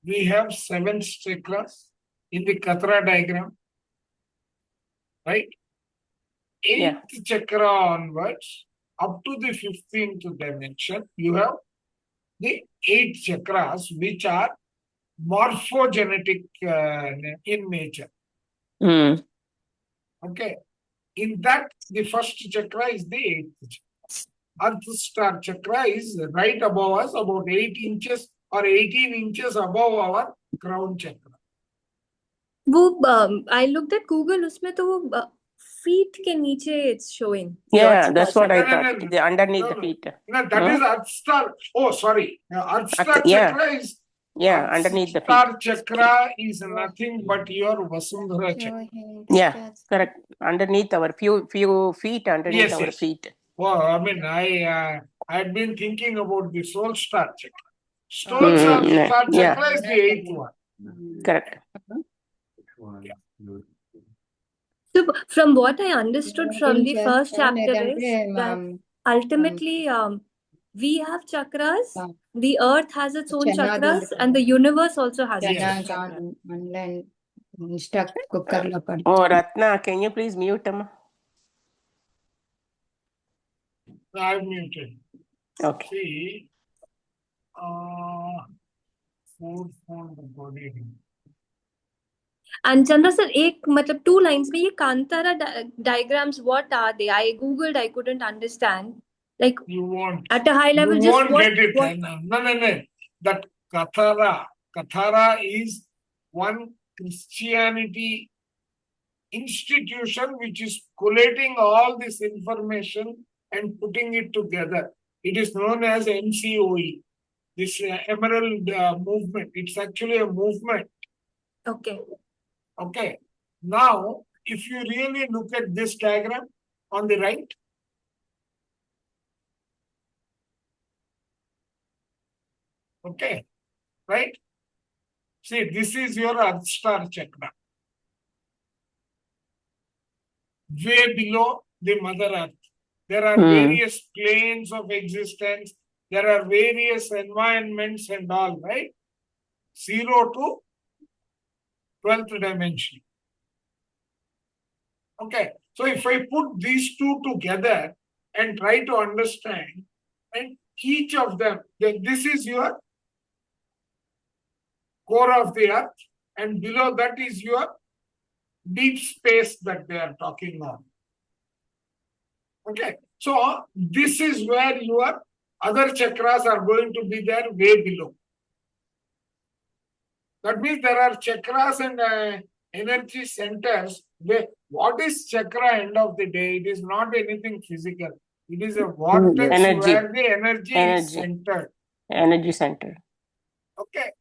We have 7 chakras in the Katra diagram, right? 8th chakra onwards, up to the 15th dimension, you have the 8 chakras, which are morphogenetic in nature. Mm. Okay. In that, the first chakra is the 8th chakra. Earth Star Chakra is right above us, about 8 inches or 18 inches above our crown chakra. I looked at Google, उसमें तो वो feet के नीचे it's showing. Yeah, that's what I No, thought. The underneath the feet. No, that is Earth Star. Oh, sorry. Earth Star yeah. Chakra is. Yeah, Earth underneath the Star feet. Chakra is nothing but your Vasundhara Chakra. Yeah, correct. Underneath our few feet, underneath Yes, our yes. feet. Well, I mean, I had been thinking about the Soul Star Chakra. Soul Star yeah. Chakra is the 8th one. Correct. So, from what I understood from the first chapter is that ultimately we have chakras, the earth has its own chakras, and the universe also has its own chakras. Oh, Ratna, can you please mute him? I've muted. Okay. See, four-fold body. And Chandra sir, मतलब 2 lines में ये Kantara diagrams, what are they? I googled, I couldn't understand. Like you won't at a high level, you just won't what, get it. what? No. That Kathara is one Christianity institution which is collating all this information and putting it together. It is known as MCOE, this Emerald movement. It's actually a movement. Okay. Now, if you really look at this diagram on the right, okay, right? See, this is your Earth Star Chakra. Way below the Mother Earth. There are various planes of existence. There are various environments and all, right? 0 to 12th dimension. Okay. So if I put these two together and try to understand, and each of them, then this is your core of the earth, and below that is your deep space that they are talking on. Okay. So this is where your other chakras are going to be there way below. That means there are chakras and energy centers. What is chakra end of the day? It is not anything physical. It is a vortex where the energy is centered. Energy center. Okay.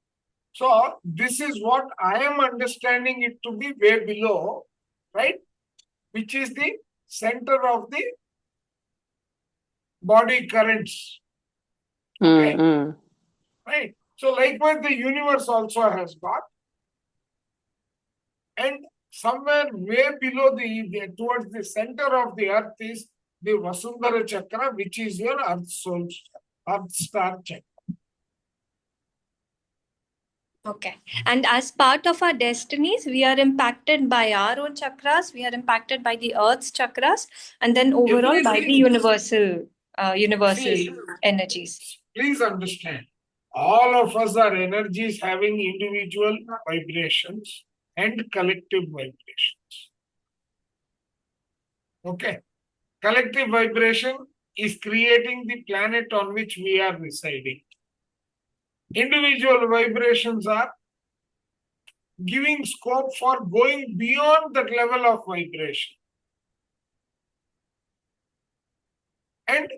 So this is what I am understanding it to be way below, right? Which is the center of the body currents. Okay. Right. So likewise, the universe also has got. And somewhere way below towards the center of the earth is the Vasundhara Chakra, which is your Earth Star Chakra. Okay. And as part of our destinies, we are impacted by our own chakras, we are impacted by the Earth's chakras, and then overall by the universal energies. Please understand, all of us are energies having individual vibrations and collective vibrations. Okay. Collective vibration is creating the planet on which we are residing. Individual vibrations are giving scope for going beyond that level of vibration and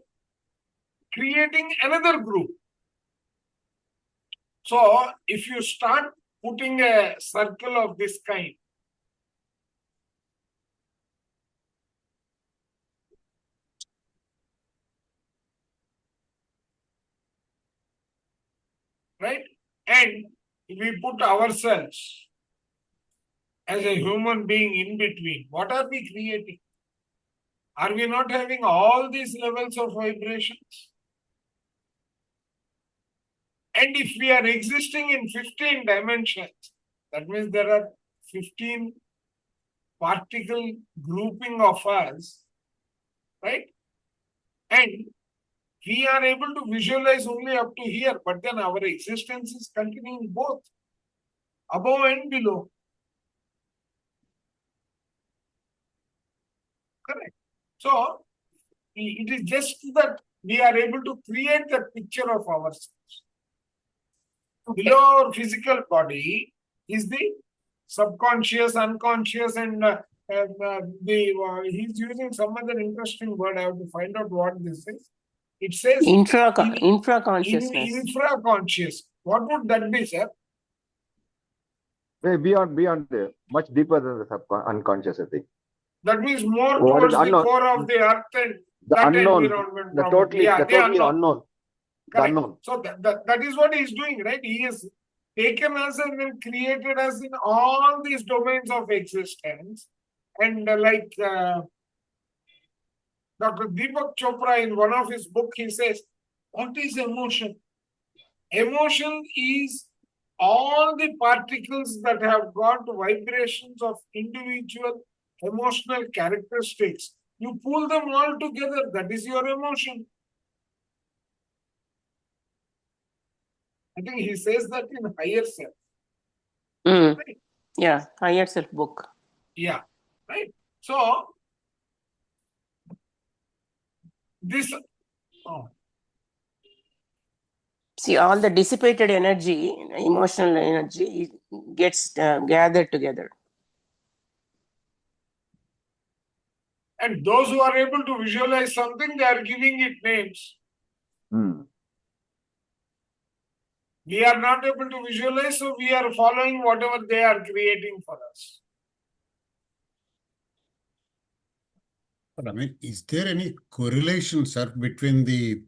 creating another group. So, if you start putting a circle of this kind, right? And we put ourselves as a human being in between, what are we creating? Are we not having all these levels of vibrations? And if we are existing in 15 dimensions, that means there are 15 particle grouping of us, right? And we are able to visualize only up to here, but then our existence is continuing both above and below. Correct. So it is just that we are able to create that picture of ourselves. Below our physical body is the subconscious, unconscious, and he's using some other interesting word. I have to find out what this is. It says infraconsciousness. infraconscious. What would that be, sir? Beyond the much deeper than the unconscious, I think. That means more What is towards the unknown? core of the earth and The that unknown, environment. the probably. totally unknown. The Correct. unknown. So that is what he is doing, right? He has taken us and then created us in all these domains of existence. And Dr. Deepak Chopra, in one of his books, he says, what is emotion? Emotion is all the particles that have got vibrations of individual emotional characteristics. You pull them all together, that is your emotion. I think he says that in Higher Self. Right? Yeah, Higher Self book. Yeah, right. So, this. See, all the dissipated energy, emotional energy, gets gathered together. And those who are able to visualize something, they are giving it names. We are not able to visualize, so we are following whatever they are creating for us. But I mean, is there any correlation, sir, between the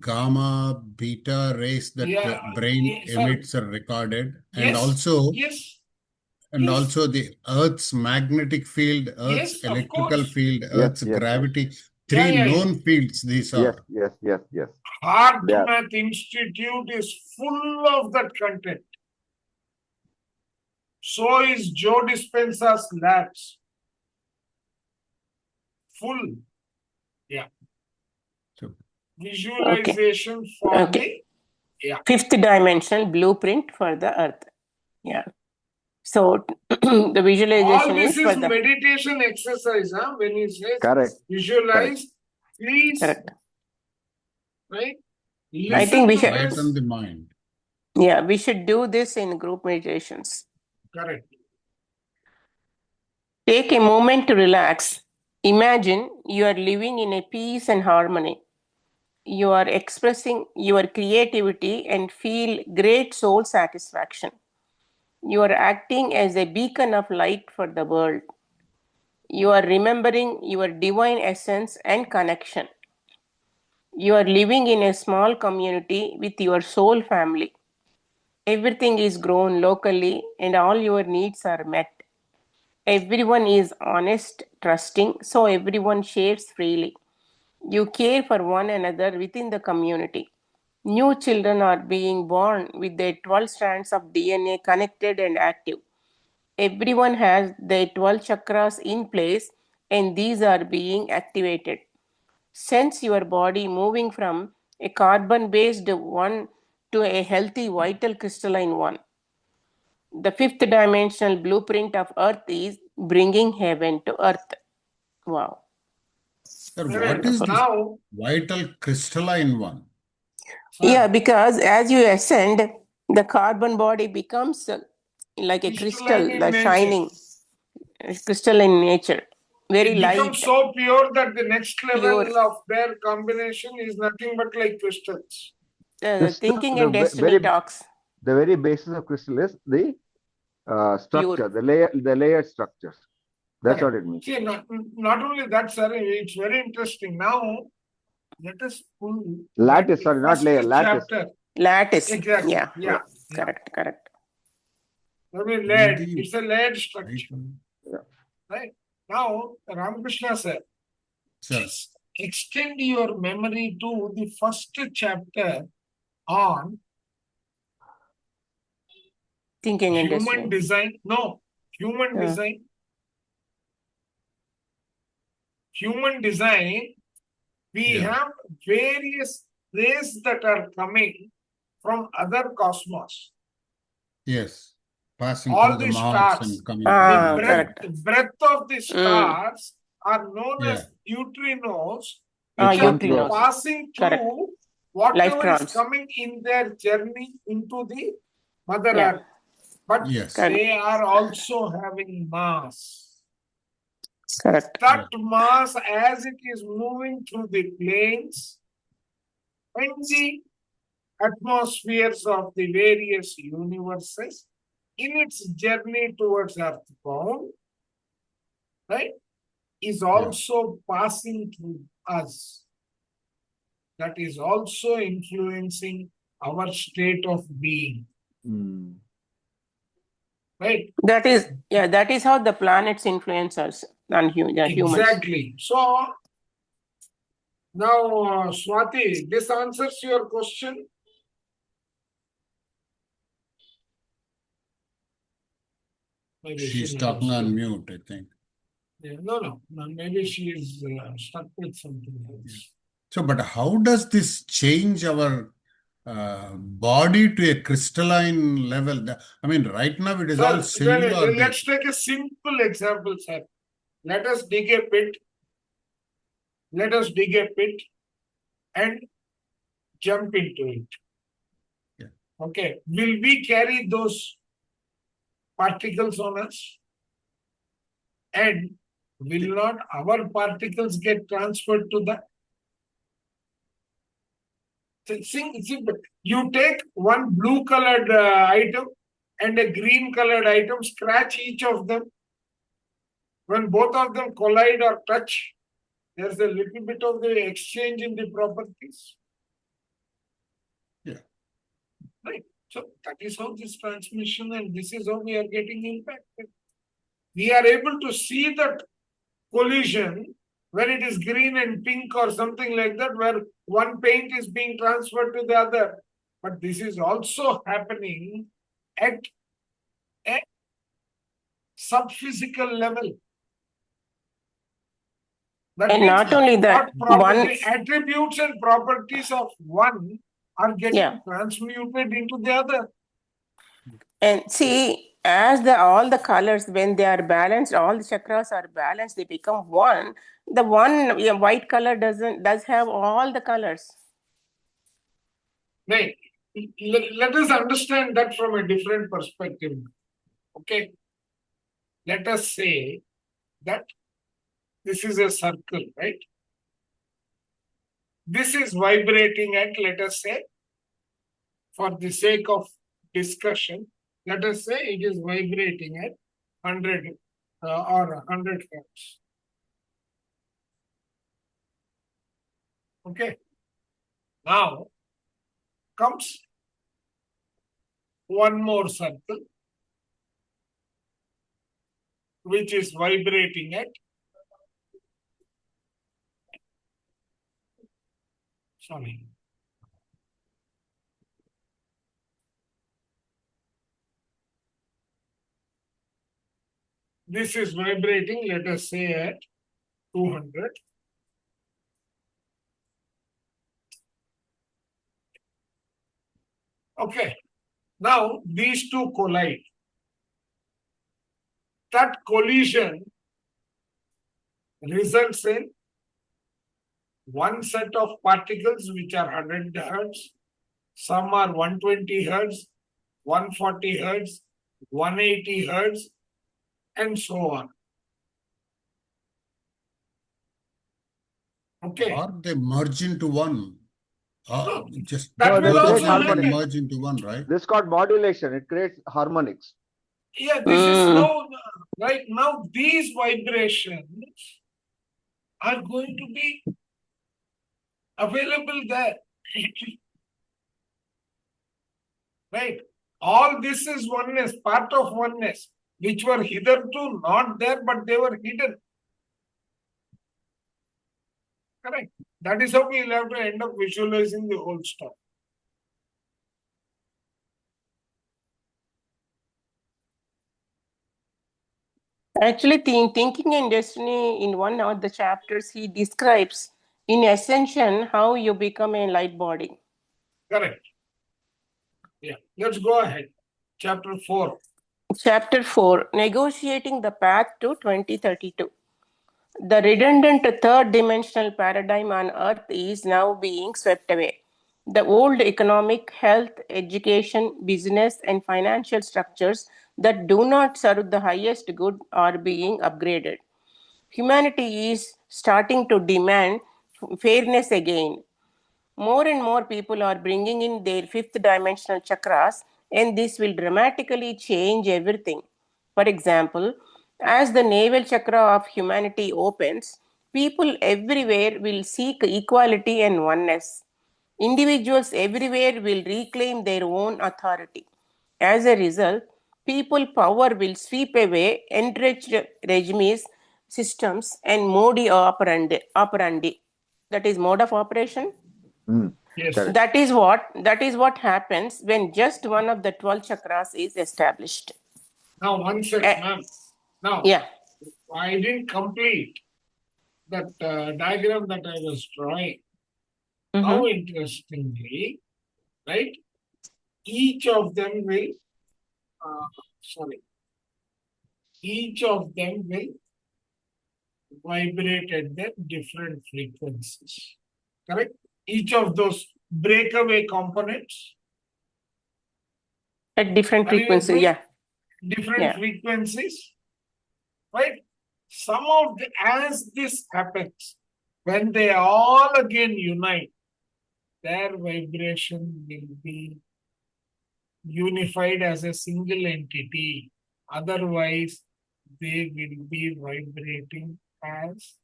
gamma, beta rays that brain emits are recorded, and also the Earth's magnetic field, Earth's electrical field, Earth's gravity, three known fields these are. Yes. HeartMath Institute is full of that content. So is Joe Dispenza's labs. Full. Yeah. So, visualization for the fifth dimensional blueprint for the Earth. Yeah. So the visualization all this is for the meditation exercise. When he says visualize, please. Correct. Right? I think we should lighten the mind. Yeah, we should do this in group meditations. Correct. Take a moment to relax. Imagine you are living in a peace and harmony. You are expressing your creativity and feel great soul satisfaction. You are acting as a beacon of light for the world. You are remembering your divine essence and connection. You are living in a small community with your soul family. Everything is grown locally and all your needs are met. Everyone is honest, trusting, so everyone shares freely. You care for one another within the community. New children are being born with their 12 strands of DNA connected and active. Everyone has their 12 chakras in place and these are being activated. Sense your body moving from a carbon-based one to a healthy, vital crystalline one. The fifth dimensional blueprint of Earth is bringing heaven to Earth. Wow. Sir, Right. what is this Now, vital crystalline one? Yeah, because as you ascend, the carbon body becomes like a crystal, crystalline in nature. shining, crystal in nature, very It light. becomes so pure that the next level Pure. of their combination is nothing but like crystals. Thinking and destiny talks. The very basis of crystal is the structure, the layered structures. That's what it means. See, not only that, sir, it's very interesting. Now, let us pull Lattice, the sorry, not first layer, lattice. chapter. Lattice. Exactly. Yeah. Yeah. Correct. I mean, layered. Indeed. It's a layered structure. Yeah. Right. Now, Ramakrishna said, Sir, just extend your memory to the first chapter on Thinking and human destiny. design. No, human Yeah. design. Human design, we Yeah. have various rays that are coming from other cosmos. yes, passing All through the the Mars stars. and coming. Ah, The correct. breadth of the stars are known Yeah. as neutrinos, Ah, which are neutrinos. passing Correct. through whatever is Electrons. coming in their journey into the Mother Yeah. Earth. But Yes. Correct. they are also having mass. Correct. That mass, as it is moving through the planes and the atmospheres of the various universes in its journey towards earthbound, right, is also passing through us. That is also influencing our state of being, right? That is how the planets influence us and humans. Exactly. So now, Swati, this answers your question. Maybe She's she talking has on to- mute, I think. Yeah, no. Maybe she is stuck with something else. So, but how does this change our body to a crystalline level? I mean, right now it is all Sir, cellular. let's take a simple example, sir. Let us dig a pit. Let us dig a pit and jump into it. Yeah. Okay. Will we carry those particles on us? And will not our particles get transferred to that? You take one blue colored item and a green colored item, scratch each of them. When both of them collide or touch, there's a little bit of the exchange in the properties. Yeah. Right. So that is how this transmission, and this is how we are getting impacted. We are able to see that collision when it is green and pink or something like that, where one paint is being transferred to the other. But this is also happening at a sub-physical level. That And means not only that, the attributes and properties of one are getting transmuted into the other. And see, as all the colors, when they are balanced, all the chakras are balanced, they become one. The one white color does have all the colors. Right. Let us understand that from a different perspective. Okay. Let us say that this is a circle, right? This is vibrating at, let us say, for the sake of discussion, let us say it is vibrating at 100 or 100 hertz. Okay. Now comes one more circle, which is vibrating at, sorry, this is vibrating, let us say, at 200. Okay. Now these two collide. That collision results in one set of particles which are 100 hertz, some are 120 hertz, 140 hertz, 180 hertz, and so on. Okay. Or they merge into one. Just That No, will they both of create also them can harmonics. merge into one, right? This is called modulation. It creates harmonics. Yeah, this is now, right now, these vibrations are going to be available there. Right? All this is oneness, part of oneness, which were hitherto not there, but they were hidden. Correct. That is how we'll have to end up visualizing the whole stuff. Actually, Thinking and Destiny, in one of the chapters, he describes in Ascension how you become a light body. Correct. Yeah. Let's go ahead. Chapter 4. Chapter 4, Negotiating the Path to 2032. The redundant third dimensional paradigm on Earth is now being swept away. The old economic, health, education, business, and financial structures that do not serve the highest good are being upgraded. Humanity is starting to demand fairness again. More and more people are bringing in their fifth dimensional chakras, and this will dramatically change everything. For example, as the navel chakra of humanity opens, people everywhere will seek equality and oneness. Individuals everywhere will reclaim their own authority. As a result, people power will sweep away entrenched regimes, systems, and operandi. That is mode of operation. Yes. Correct. That is what happens when just one of the 12 chakras is established. Now, one second, ma'am. Now, Yeah. I didn't complete that diagram that I was drawing. Now, interestingly, right, each of them will, each of them will vibrate at their different frequencies. Correct? Each of those breakaway components. At different Are you frequencies, with me? yeah. Different Yeah. frequencies. Right? Some of the, as this happens, when they all again unite, their vibration will be unified as a single entity. Otherwise, they will be vibrating as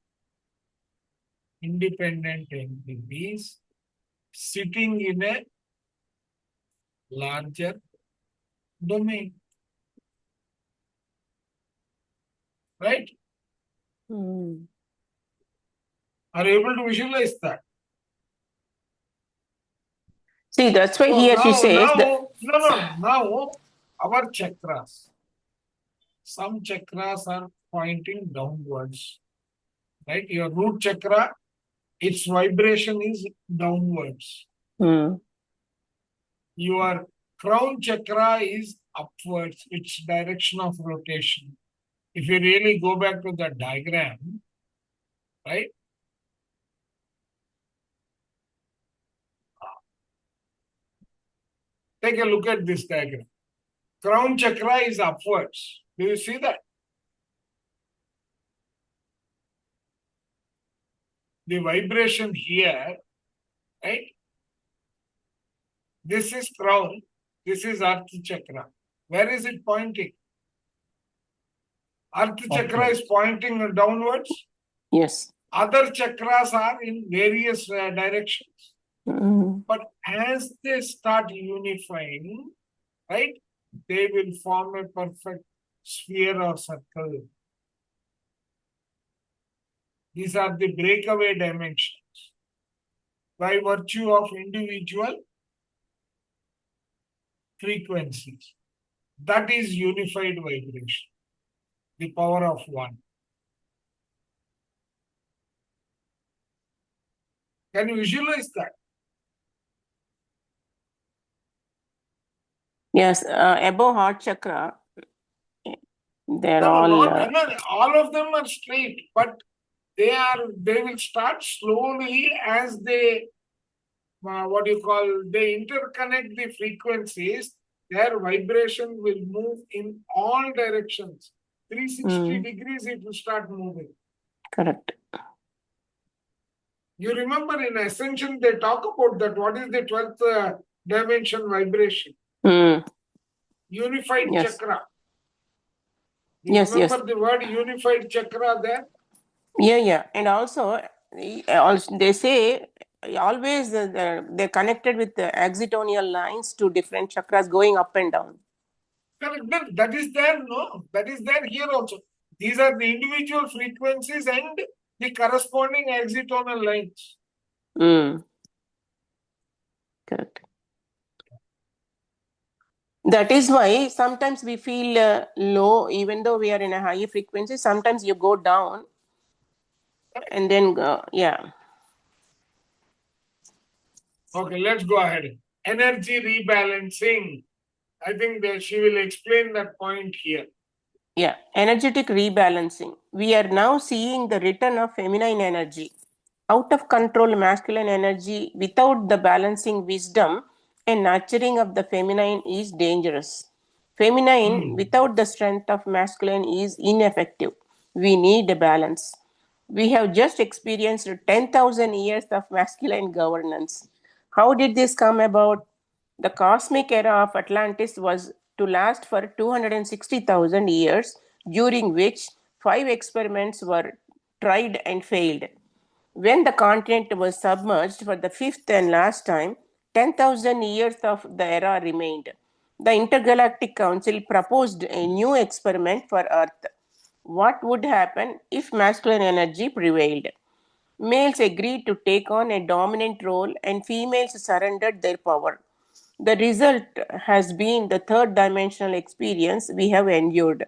independent entities sitting in a larger domain. Right? Are you able to visualize that? See, that's why So here she says that. now our chakras, some chakras are pointing downwards. Right? Your root chakra, its vibration is downwards. Your crown chakra is upwards, its direction of rotation. If you really go back to the diagram, right? Take a look at this diagram. Crown chakra is upwards. Do you see that? The vibration here, right? This is crown, this is Earth chakra. Where is it pointing? Earth chakra is pointing downwards. Yes. Other chakras are in various directions. But as they start unifying, right, they will form a perfect sphere or circle. These are the breakaway dimensions by virtue of individual frequencies. That is unified vibration, the power of one. Can you visualize that? Yes, above heart chakra, they're No, all. all of them are straight, but they will start slowly as they they interconnect the frequencies, their vibration will move in all directions. 360 degrees it will start moving. Correct. You remember in Ascension, they talk about that. What is the 12th dimension vibration? Mm. Unified Yes. chakra. You Yes, yes. remember the word unified chakra there? Yeah. And also they say always they're connected with the axitonial lines to different chakras going up and down. Correct. That is there, no? That is there here also. These are the individual frequencies and the corresponding axitonal lines. Mm. Correct. That is why sometimes we feel low, even though we are in a high frequency. Sometimes you go down and then yeah. Okay, let's go ahead. Energy rebalancing. I think that she will explain that point here. Yeah, energetic rebalancing. We are now seeing the return of feminine energy. Out of control masculine energy without the balancing wisdom and nurturing of the feminine is dangerous. Feminine without the strength of masculine is ineffective. We need a balance. We have just experienced 10,000 years of masculine governance. How did this come about? The cosmic era of Atlantis was to last for 260,000 years, during which 5 experiments were tried and failed. When the continent was submerged for the fifth and last time, 10,000 years of the era remained. The Intergalactic Council proposed a new experiment for Earth. What would happen if masculine energy prevailed? Males agreed to take on a dominant role and females surrendered their power. The result has been the third dimensional experience we have endured.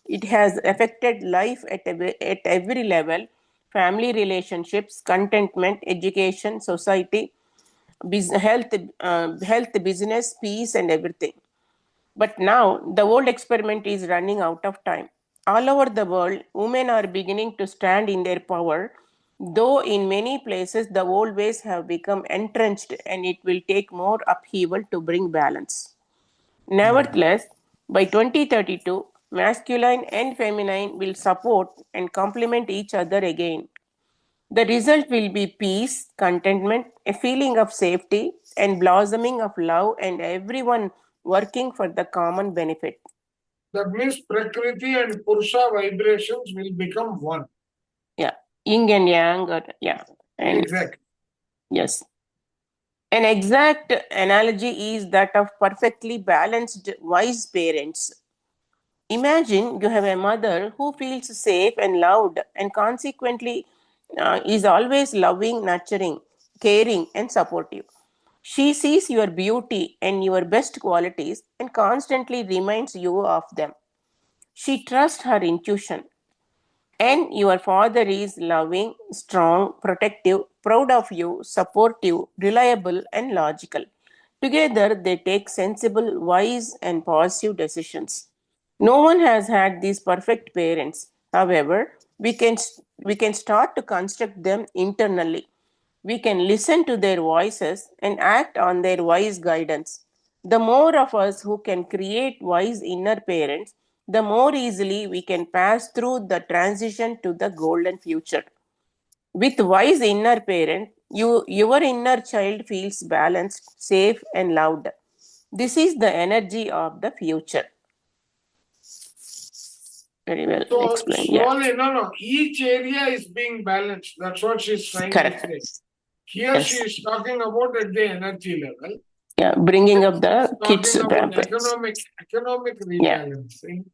It has affected life at every level: family relationships, contentment, education, society, health, business, peace, and everything. But now the old experiment is running out of time. All over the world, women are beginning to stand in their power, though in many places the old ways have become entrenched and it will take more upheaval to bring balance. Nevertheless, by 2032, masculine and feminine will support and complement each other again. The result will be peace, contentment, a feeling of safety, and blossoming of love, and everyone working for the common benefit. That means Prakriti and Purusha vibrations will become one. Yeah, yin and yang, and exactly. Yes. An exact analogy is that of perfectly balanced, wise parents. Imagine you have a mother who feels safe and loved and consequently is always loving, nurturing, caring, and supportive. She sees your beauty and your best qualities and constantly reminds you of them. She trusts her intuition. And your father is loving, strong, protective, proud of you, supportive, reliable, and logical. Together, they take sensible, wise, and positive decisions. No one has had these perfect parents. However, we can start to construct them internally. We can listen to their voices and act on their wise guidance. The more of us who can create wise inner parents, the more easily we can pass through the transition to the golden future. With wise inner parent, your inner child feels balanced, safe, and loved. This is the energy of the future. Very well So explained. slowly, no. Each area is being balanced. That's what she's trying Correct. to say. Here Yes. she is talking about at the energy level. Yeah, bringing up the kids' Talking about pamphlets. economic Yeah. rebalancing.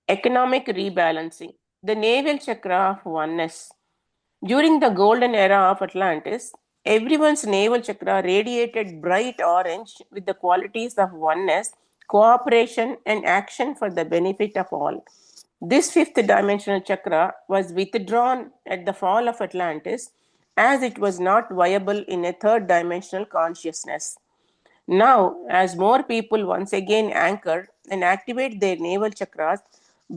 Economic rebalancing. The navel chakra of oneness. During the golden era of Atlantis, everyone's navel chakra radiated bright orange with the qualities of oneness, cooperation, and action for the benefit of all. This fifth dimensional chakra was withdrawn at the fall of Atlantis as it was not viable in a third dimensional consciousness. Now, as more people once again anchor and activate their navel chakras,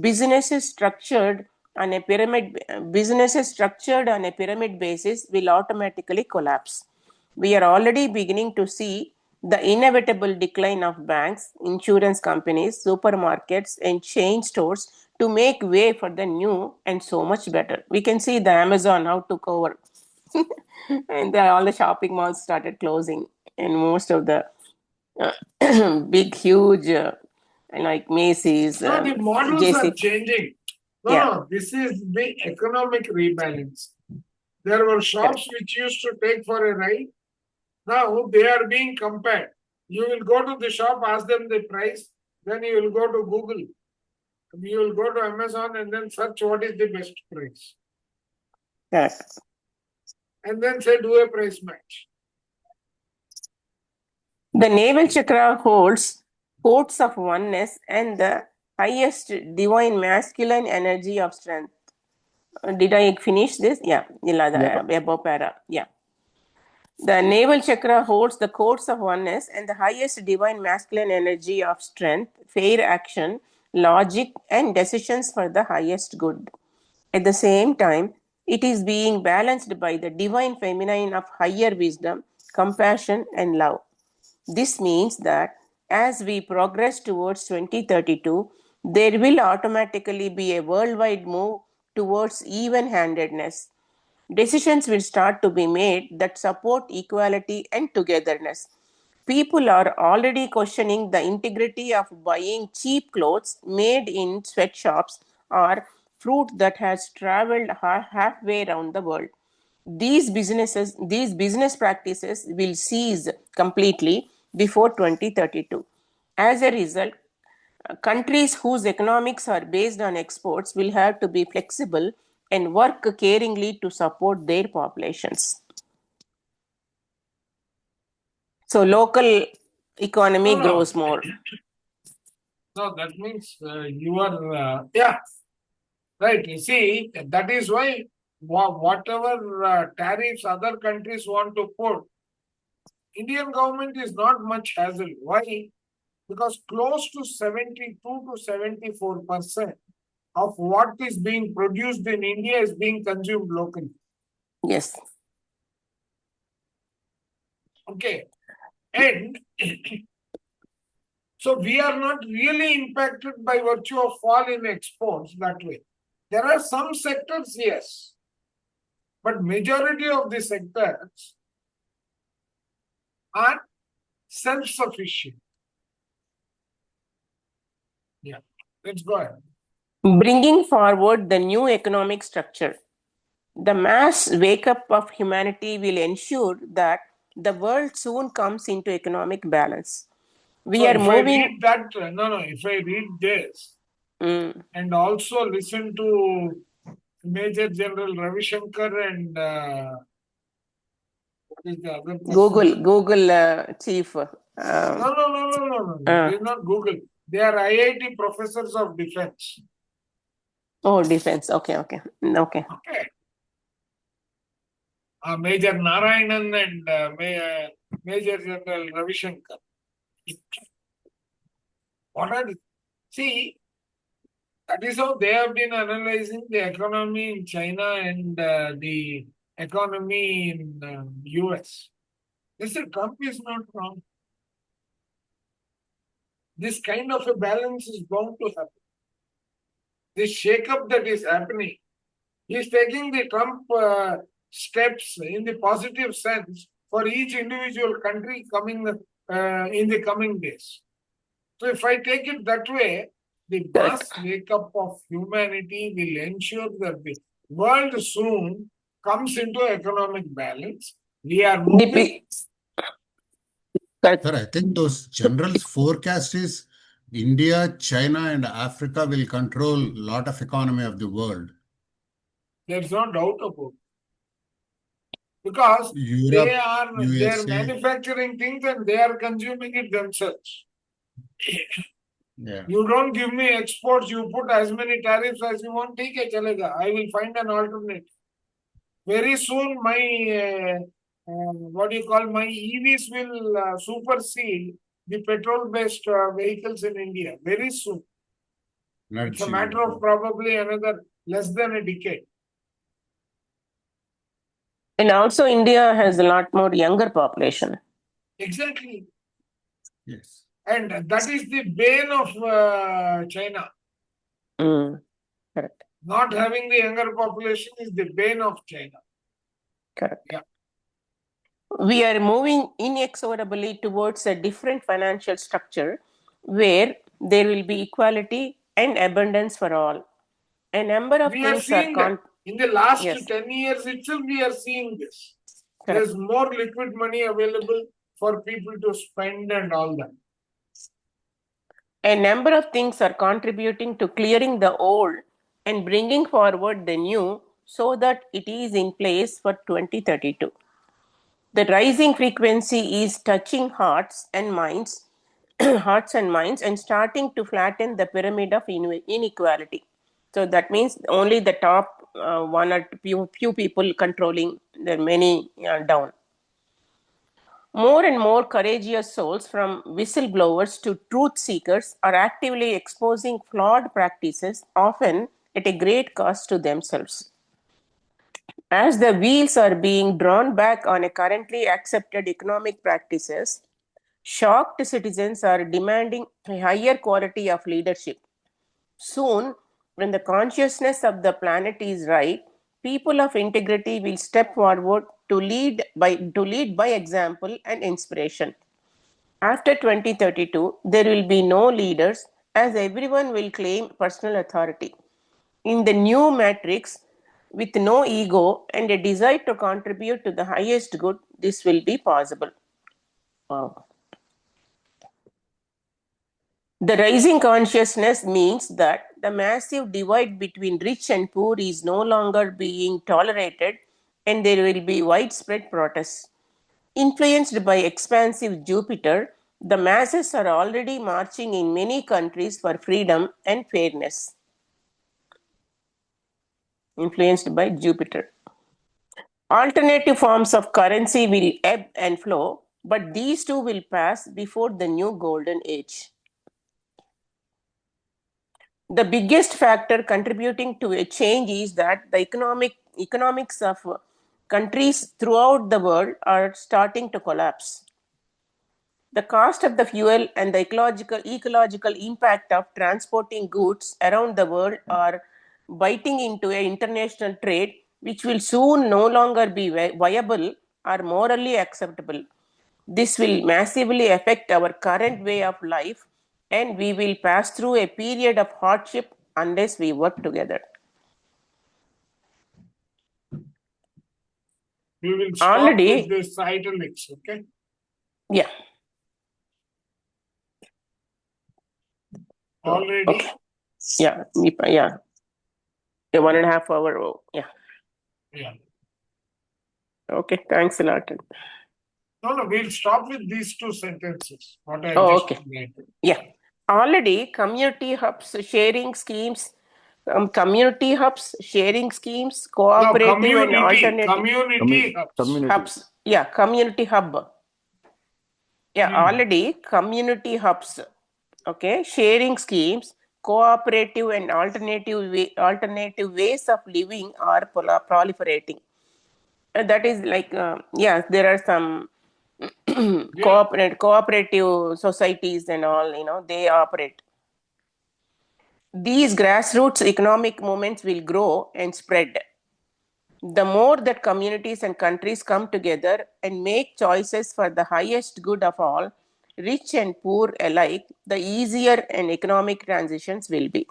businesses structured on a pyramid, businesses structured on a pyramid basis will automatically collapse. We are already beginning to see the inevitable decline of banks, insurance companies, supermarkets, and chain stores to make way for the new and so much better. We can see the Amazon now took over, and all the shopping malls started closing, and most of the big, huge, like Macy's, No, the models are JC. changing. No, Yeah. no, this is the economic rebalance. There were shops which used to take for a ride. Now they are being compared. You will go to the shop, ask them the price, then you will go to Google. You will go to Amazon and then search what is the best price. Correct. And then say do a price match. The navel chakra holds codes of oneness and the highest divine masculine energy of strength. Did I finish this? Yeah, above para. Yeah. The navel chakra holds the codes of oneness and the highest divine masculine energy of strength, fair action, logic, and decisions for the highest good. At the same time, it is being balanced by the divine feminine of higher wisdom, compassion, and love. This means that as we progress towards 2032, there will automatically be a worldwide move towards even handedness. Decisions will start to be made that support equality and togetherness. People are already questioning the integrity of buying cheap clothes made in sweatshops or fruit that has traveled halfway around the world. These business practices will cease completely before 2032. As a result, countries whose economics are based on exports will have to be flexible and work caringly to support their populations. So local economy No, no. grows more. No, that means you are, yeah, right. You see, that is why whatever tariffs other countries want to put, Indian government is not much hassle. Why? Because close to 72 to 74% of what is being produced in India is being consumed locally. Yes. Okay. And so we are not really impacted by virtue of fall in exports that way. There are some sectors, yes, but majority of the sectors are self-sufficient. Yeah, let's go ahead. Bringing forward the new economic structure. The mass wake-up of humanity will ensure that the world soon comes into economic balance. We are if moving. I read that, if I read this and also listen to Major General Ravi Shankar and what is the other person? Google chief. No. It is not Google. They are IIT professors of defense. Oh, defense. Okay. Okay. Major Narayanan and Major General Ravi Shankar. What are the, see, that is how they have been analyzing the economy in China and the economy in US. They said Trump is not wrong. This kind of a balance is bound to happen. This shake-up that is happening, he is taking the Trump steps in the positive sense for each individual country coming in the coming days. So if I take it that way, the mass wake-up of humanity will ensure that the world soon comes into economic balance. We are moving. Sir, I think those generals' forecast is India, China, and Africa will control a lot of economy of the world. There's no doubt about it. Because Europe, they are USA. manufacturing things and they are consuming it themselves. Yeah. You don't give me exports, you put as many tariffs as you want, take chalega. I will find an alternative. Very soon, my my EVs will supersede the petrol-based vehicles in India. Very soon. It's a matter of probably another less than a decade. And also India has a lot more younger population. Exactly. Yes. And that is the bane of China. Correct. Not having the younger population is the bane of China. Correct. Yeah. We are moving inexorably towards a different financial structure where there will be equality and abundance for all. A number of We are things are seeing that. In the last Yes. 10 years itself, we are seeing this. Correct. There's more liquid money available for people to spend and all that. A number of things are contributing to clearing the old and bringing forward the new so that it is in place for 2032. The rising frequency is touching hearts and minds, and starting to flatten the pyramid of inequality. So that means only the top one or few people controlling the many down. More and more courageous souls, from whistleblowers to truth seekers, are actively exposing flawed practices, often at a great cost to themselves. As the wheels are being drawn back on a currently accepted economic practices, shocked citizens are demanding a higher quality of leadership. Soon, when the consciousness of the planet is right, people of integrity will step forward to lead by example and inspiration. After 2032, there will be no leaders, as everyone will claim personal authority. In the new matrix, with no ego and a desire to contribute to the highest good, this will be possible. Wow. The rising consciousness means that the massive divide between rich and poor is no longer being tolerated, and there will be widespread protests. Influenced by expansive Jupiter, the masses are already marching in many countries for freedom and fairness. Influenced by Jupiter. Alternative forms of currency will ebb and flow, but these too will pass before the new golden age. The biggest factor contributing to a change is that the economics of countries throughout the world are starting to collapse. The cost of the fuel and the ecological impact of transporting goods around the world are biting into an international trade which will soon no longer be viable or morally acceptable. This will massively affect our current way of life, and we will pass through a period of hardship unless we work together. We will stop Already- with this italics, okay? Yeah. Already? Okay. Yeah. Yeah. A 1.5 hour. Yeah. Yeah. Okay. Thanks a lot. No, we'll stop with these two sentences. What I Oh, just okay. made. Yeah. Already, community hubs, sharing schemes, cooperative and alternative Community hubs. Community. hubs. Yeah, community hub. Yeah, Hmm. already community hubs. Okay, sharing schemes, cooperative and alternative ways of living are proliferating. That is like, there are some cooperative societies and all, they operate. These grassroots economic movements will grow and spread. The more that communities and countries come together and make choices for the highest good of all, rich and poor alike, the easier and economic transitions will be.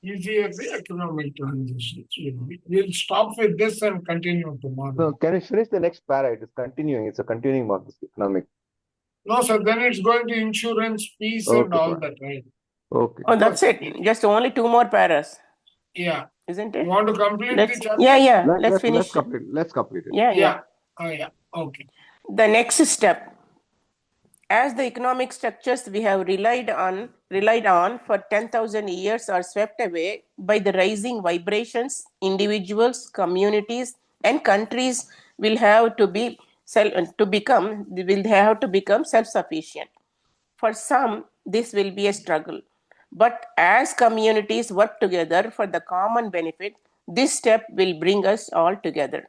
Easier the economic transitions will be. We'll stop with this and continue tomorrow. So can you finish the next para? It is continuing. It's a continuing of this economic. No, sir, then it's going to insurance, peace, and Okay, all fine. that, right? Okay. Oh, that's it. Just only 2 more paras, Yeah. isn't You it? want to complete Let's, the chapter? yeah. Let's finish. Let's complete. Let's complete it. Yeah. Yeah. Oh, yeah. Okay. The next step. As the economic structures we have relied on for 10,000 years are swept away by the rising vibrations, individuals, communities, and countries will have to become self-sufficient. For some, this will be a struggle, But as communities work together for the common benefit, this step will bring us all together.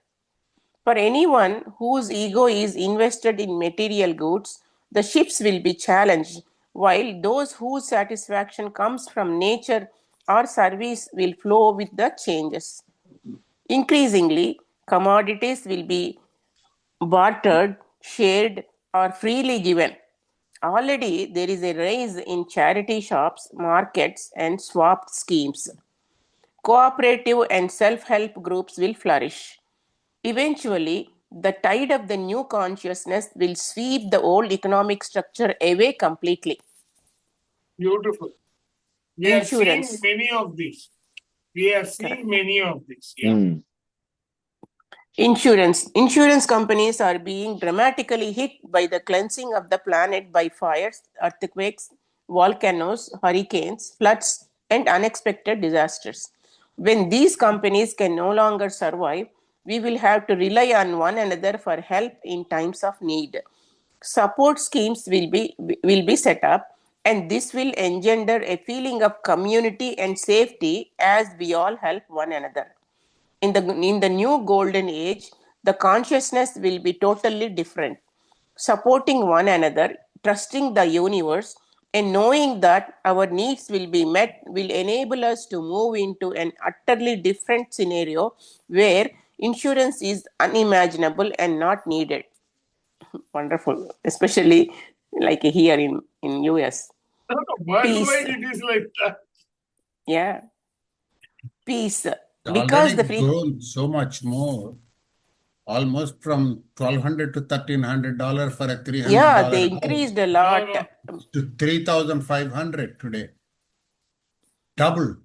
For anyone whose ego is invested in material goods, the shifts will be challenged, while those whose satisfaction comes from nature or service will flow with the changes. Increasingly, commodities will be bartered, shared, or freely given. Already, there is a rise in charity shops, markets, and swap schemes. Cooperative and self help groups will flourish. Eventually, the tide of the new consciousness will sweep the old economic structure away completely. Beautiful. We are seeing Insurance. many of these. We are seeing Correct. many of these. Yeah. Mm. Insurance companies are being dramatically hit by the cleansing of the planet by fires, earthquakes, volcanoes, hurricanes, floods, and unexpected disasters. When these companies can no longer survive, we will have to rely on one another for help in times of need. Support schemes will be set up, and this will engender a feeling of community and safety as we all help one another. In the new golden age, the consciousness will be totally different. Supporting one another, trusting the universe, and knowing that our needs will be met will enable us to move into an utterly different scenario where insurance is unimaginable and not needed. Wonderful, especially like here in US. Peace. Worldwide, it is like that. Yeah. Peace. It's Because the already grown so much more, almost from $1,200 to $1,300 for a $300 yeah, they house increased a lot. No. to $3,500 today. Double.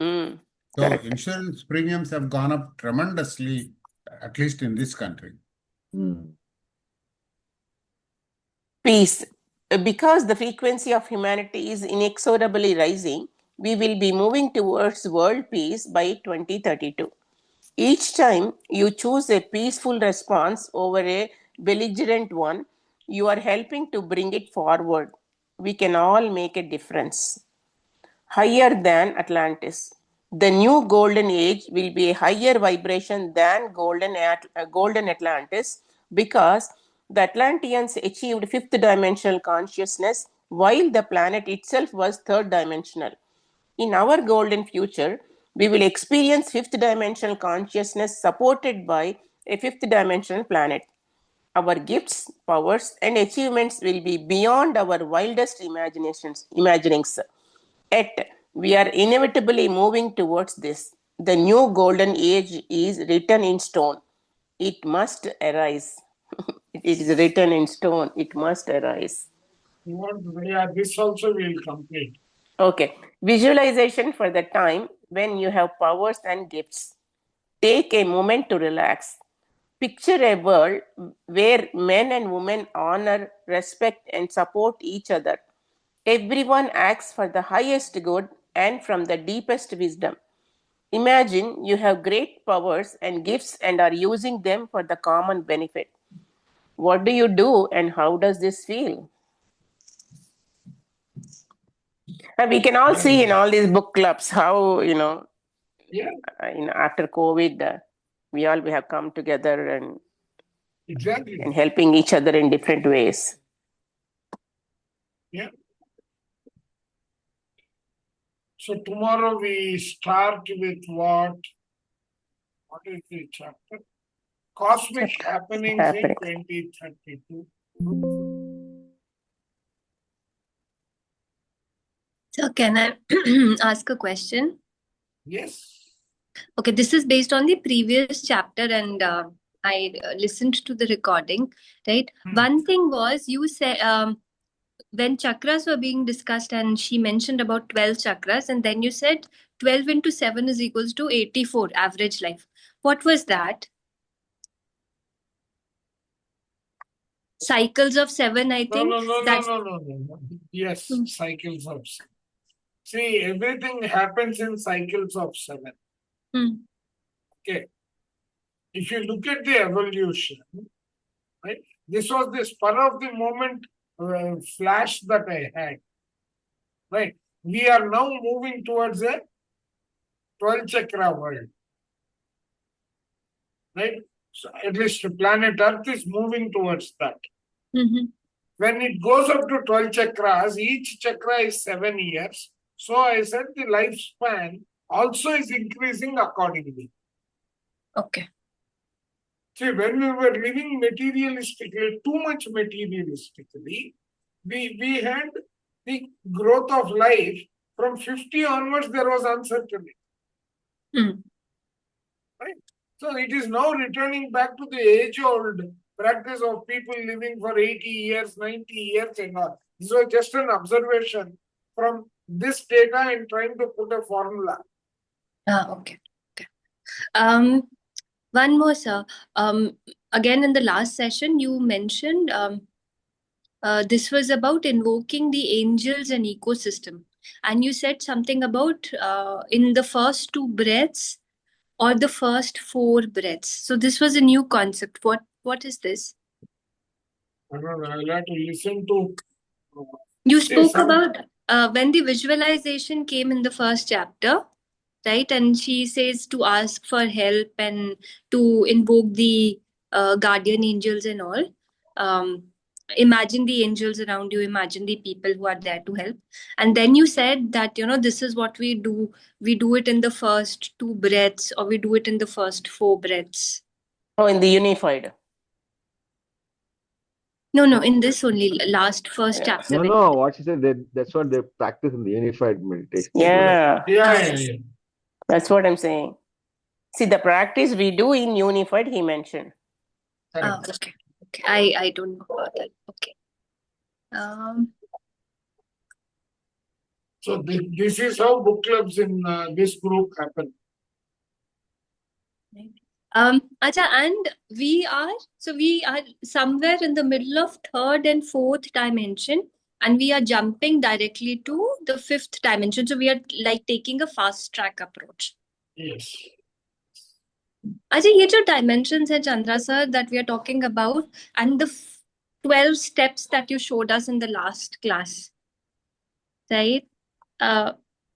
Mm, So correct. insurance premiums have gone up tremendously, at least in this country. Mm. Peace. Because the frequency of humanity is inexorably rising, we will be moving towards world peace by 2032. Each time you choose a peaceful response over a belligerent one, you are helping to bring it forward. We can all make a difference. Higher than Atlantis. The new golden age will be a higher vibration than golden Atlantis because the Atlanteans achieved fifth dimensional consciousness while the planet itself was third dimensional. In our golden future, we will experience fifth dimensional consciousness supported by a fifth dimensional planet. Our gifts, powers, and achievements will be beyond our wildest imaginings. Yet, we are inevitably moving towards this. The new golden age is written in stone. It must arise. It is written in stone. It must arise. Yeah, this also will complete. Okay. Visualization for the time when you have powers and gifts. Take a moment to relax. Picture a world where men and women honor, respect, and support each other. Everyone acts for the highest good and from the deepest wisdom. Imagine you have great powers and gifts and are using them for the common benefit. What do you do and how does this feel? And we can all see in all these book clubs how, Yeah, after COVID, we have come together and exactly. helping each other in different ways. Yeah. So tomorrow we start with what? What is the chapter? Cosmic happenings in 2032. So can I ask a question? Yes. Okay, this is based on the previous chapter, and I listened to the recording, right? One thing was you said when chakras were being discussed, and she mentioned about 12 chakras, and then you said 12 into 7 is equals to 84 average life. What was that? Cycles of 7, I think. No. Yes, cycles of 7. See, everything happens in cycles of 7. Okay. If you look at the evolution, right, this was the spur of the moment flash that I had. Right. we are now moving towards a 12 chakra world. Right? So at least the planet Earth is moving towards that. Mhm. When it goes up to 12 chakras, each chakra is 7 years. So I said the lifespan also is increasing accordingly. Okay. See, when we were living materialistically, too much materialistically, we had the growth of life. From 50 onwards, there was uncertainty. Hmm. Right? So it is now returning back to the age-old practice of people living for 80 years, 90 years and all. This was just an observation from this data and trying to put a formula. Okay. Okay. One more, sir. Again, in the last session, you mentioned this was about invoking the angels and ecosystem, and you said something about in the first 2 breaths or the first 4 breaths. So this was a new concept. What is this? I don't know, I'll have to listen to. You See, spoke some- about when the visualization came in the first chapter, right? And she says to ask for help and to invoke the guardian angels and all. Imagine the angels around you, imagine the people who are there to help. And then you said that, this is what we do. We do it in the first 2 breaths, or we do it in the first 4 breaths. Oh, in the unified. No, in this only first Yeah. chapter. No, what she said, that's what they practice in the unified meditation. Yeah, Yeah. that's what I'm saying. See, the practice we do in unified, he mentioned. Correct. Okay. I don't know about that. Okay. So this is how book clubs in this group happen. Acha, and we are somewhere in the middle of 3rd and 4th dimension, and we are jumping directly to the 5th dimension. So we are like taking a fast track approach. Yes. Acha, ye jo dimensions hai, Chandra sir, that we are talking about, and the 12 steps that you showed us in the last class, right?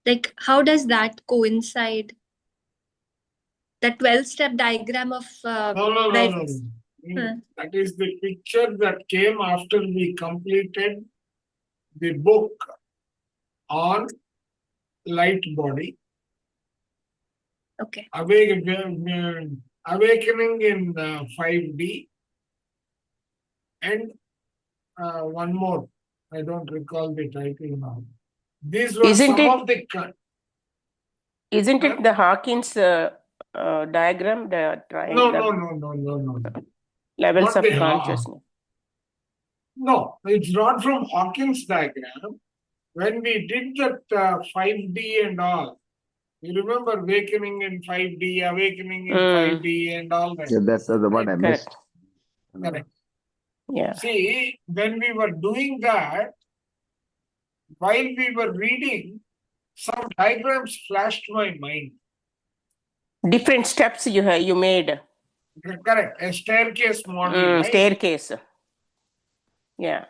Like, how does that coincide? The 12-step diagram of No. Huh. That is the picture that came after we completed the book on light body. Okay. Awakening in 5D, and one more. I don't recall the title now. These were Isn't some it- of the. Isn't it the Hawkins diagram, the No. levels Not of the consciousness? No, it's not from Hawkins diagram. When we did that 5D and all, you remember awakening in 5D, awakening in 5D and all that. Yeah, that's the one I missed. Correct. Yeah. See, when we were doing that, while we were reading, some diagrams flashed my mind. Different steps you made. Correct. A staircase model, right? Staircase. Yeah.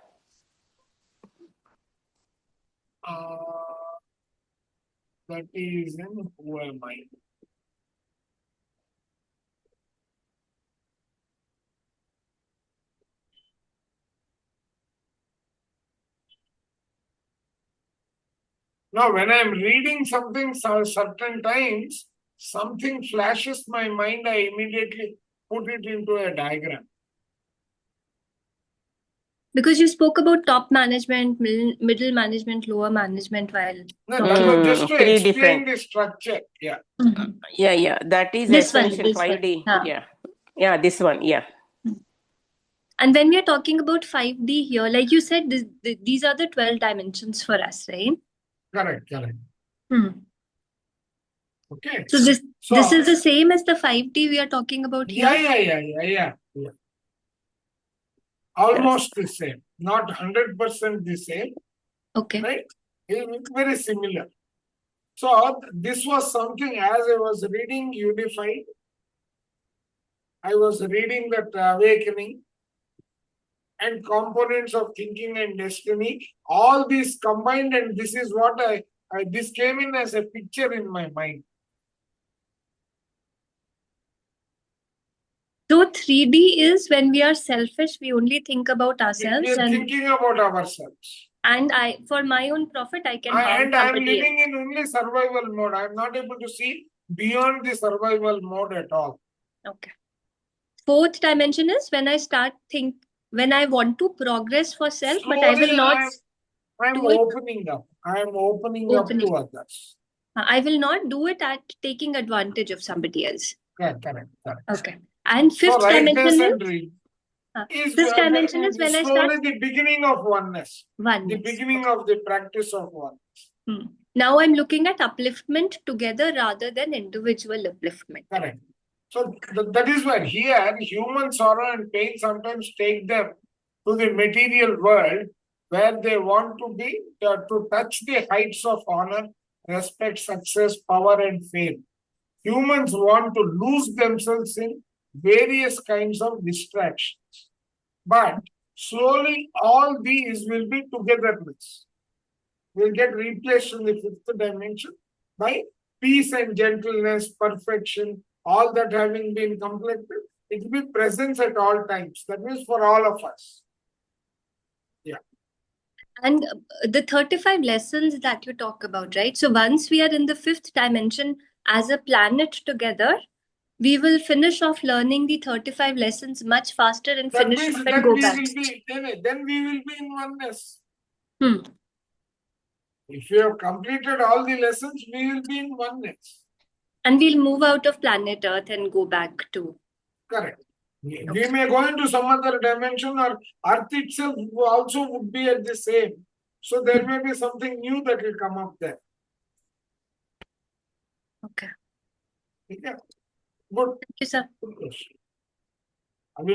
That is in Who Am I? Now, when I'm reading something, certain times, something flashes my mind, I immediately put it into a diagram. Because you spoke about top management, middle management, lower management while No, that was just to three explain different. the structure. Yeah. Yeah. That is This one, essential this one. 5D. Huh. Yeah, this one. Yeah. And when we are talking about 5D here, like you said, these are the 12 dimensions for us, right? Correct. Hmm. Okay. So this is the same as the 5D we are talking about here? Yeah. Almost the same. Not 100% the same. Okay. Right? It's very similar. So this was something, as I was reading Unified, I was reading that awakening and components of thinking and destiny, all these combined, and this is what this came in as a picture in my mind. So 3D is when we are selfish, we only think about We ourselves, are and thinking about ourselves. for my own profit, I can harm And I am somebody living else. in only survival mode. I am not able to see beyond the survival mode at all. Okay. Fourth dimension is when I want to progress for self, but I will Slowly, not I am do it. opening up. I am opening up to Opening. others. I will not do it at taking advantage of somebody else. Correct. Okay. And So fifth rightness dimension and is dream is fifth dimension is when I start slowly the beginning of oneness. The oneness. beginning of the practice of one. Now I'm looking at upliftment together rather than individual upliftment. Correct. So that is where here human sorrow and pain sometimes take them to the material world where they want to be to touch the heights of honor, respect, success, power, and fame. Humans want to lose themselves in various kinds of distractions. But slowly all these will be togetherness. Will get replaced in the fifth dimension by peace and gentleness, perfection, all that having been completed, it will be present at all times. That means for all of us. Yeah. And the 35 lessons that you talk about, right? So once we are in the fifth dimension as a planet together, we will finish off learning the 35 lessons much faster and That finish means off then and go we back. will be then we will be in oneness. Hmm. If you have completed all the lessons, we will be in oneness. And we'll move out of planet Earth and go back to. Correct. We may go into some other dimension, or Earth itself also would be at the same. So there may be something new that will come up there. Okay. Yeah. Good. Thank you, sir. Good question.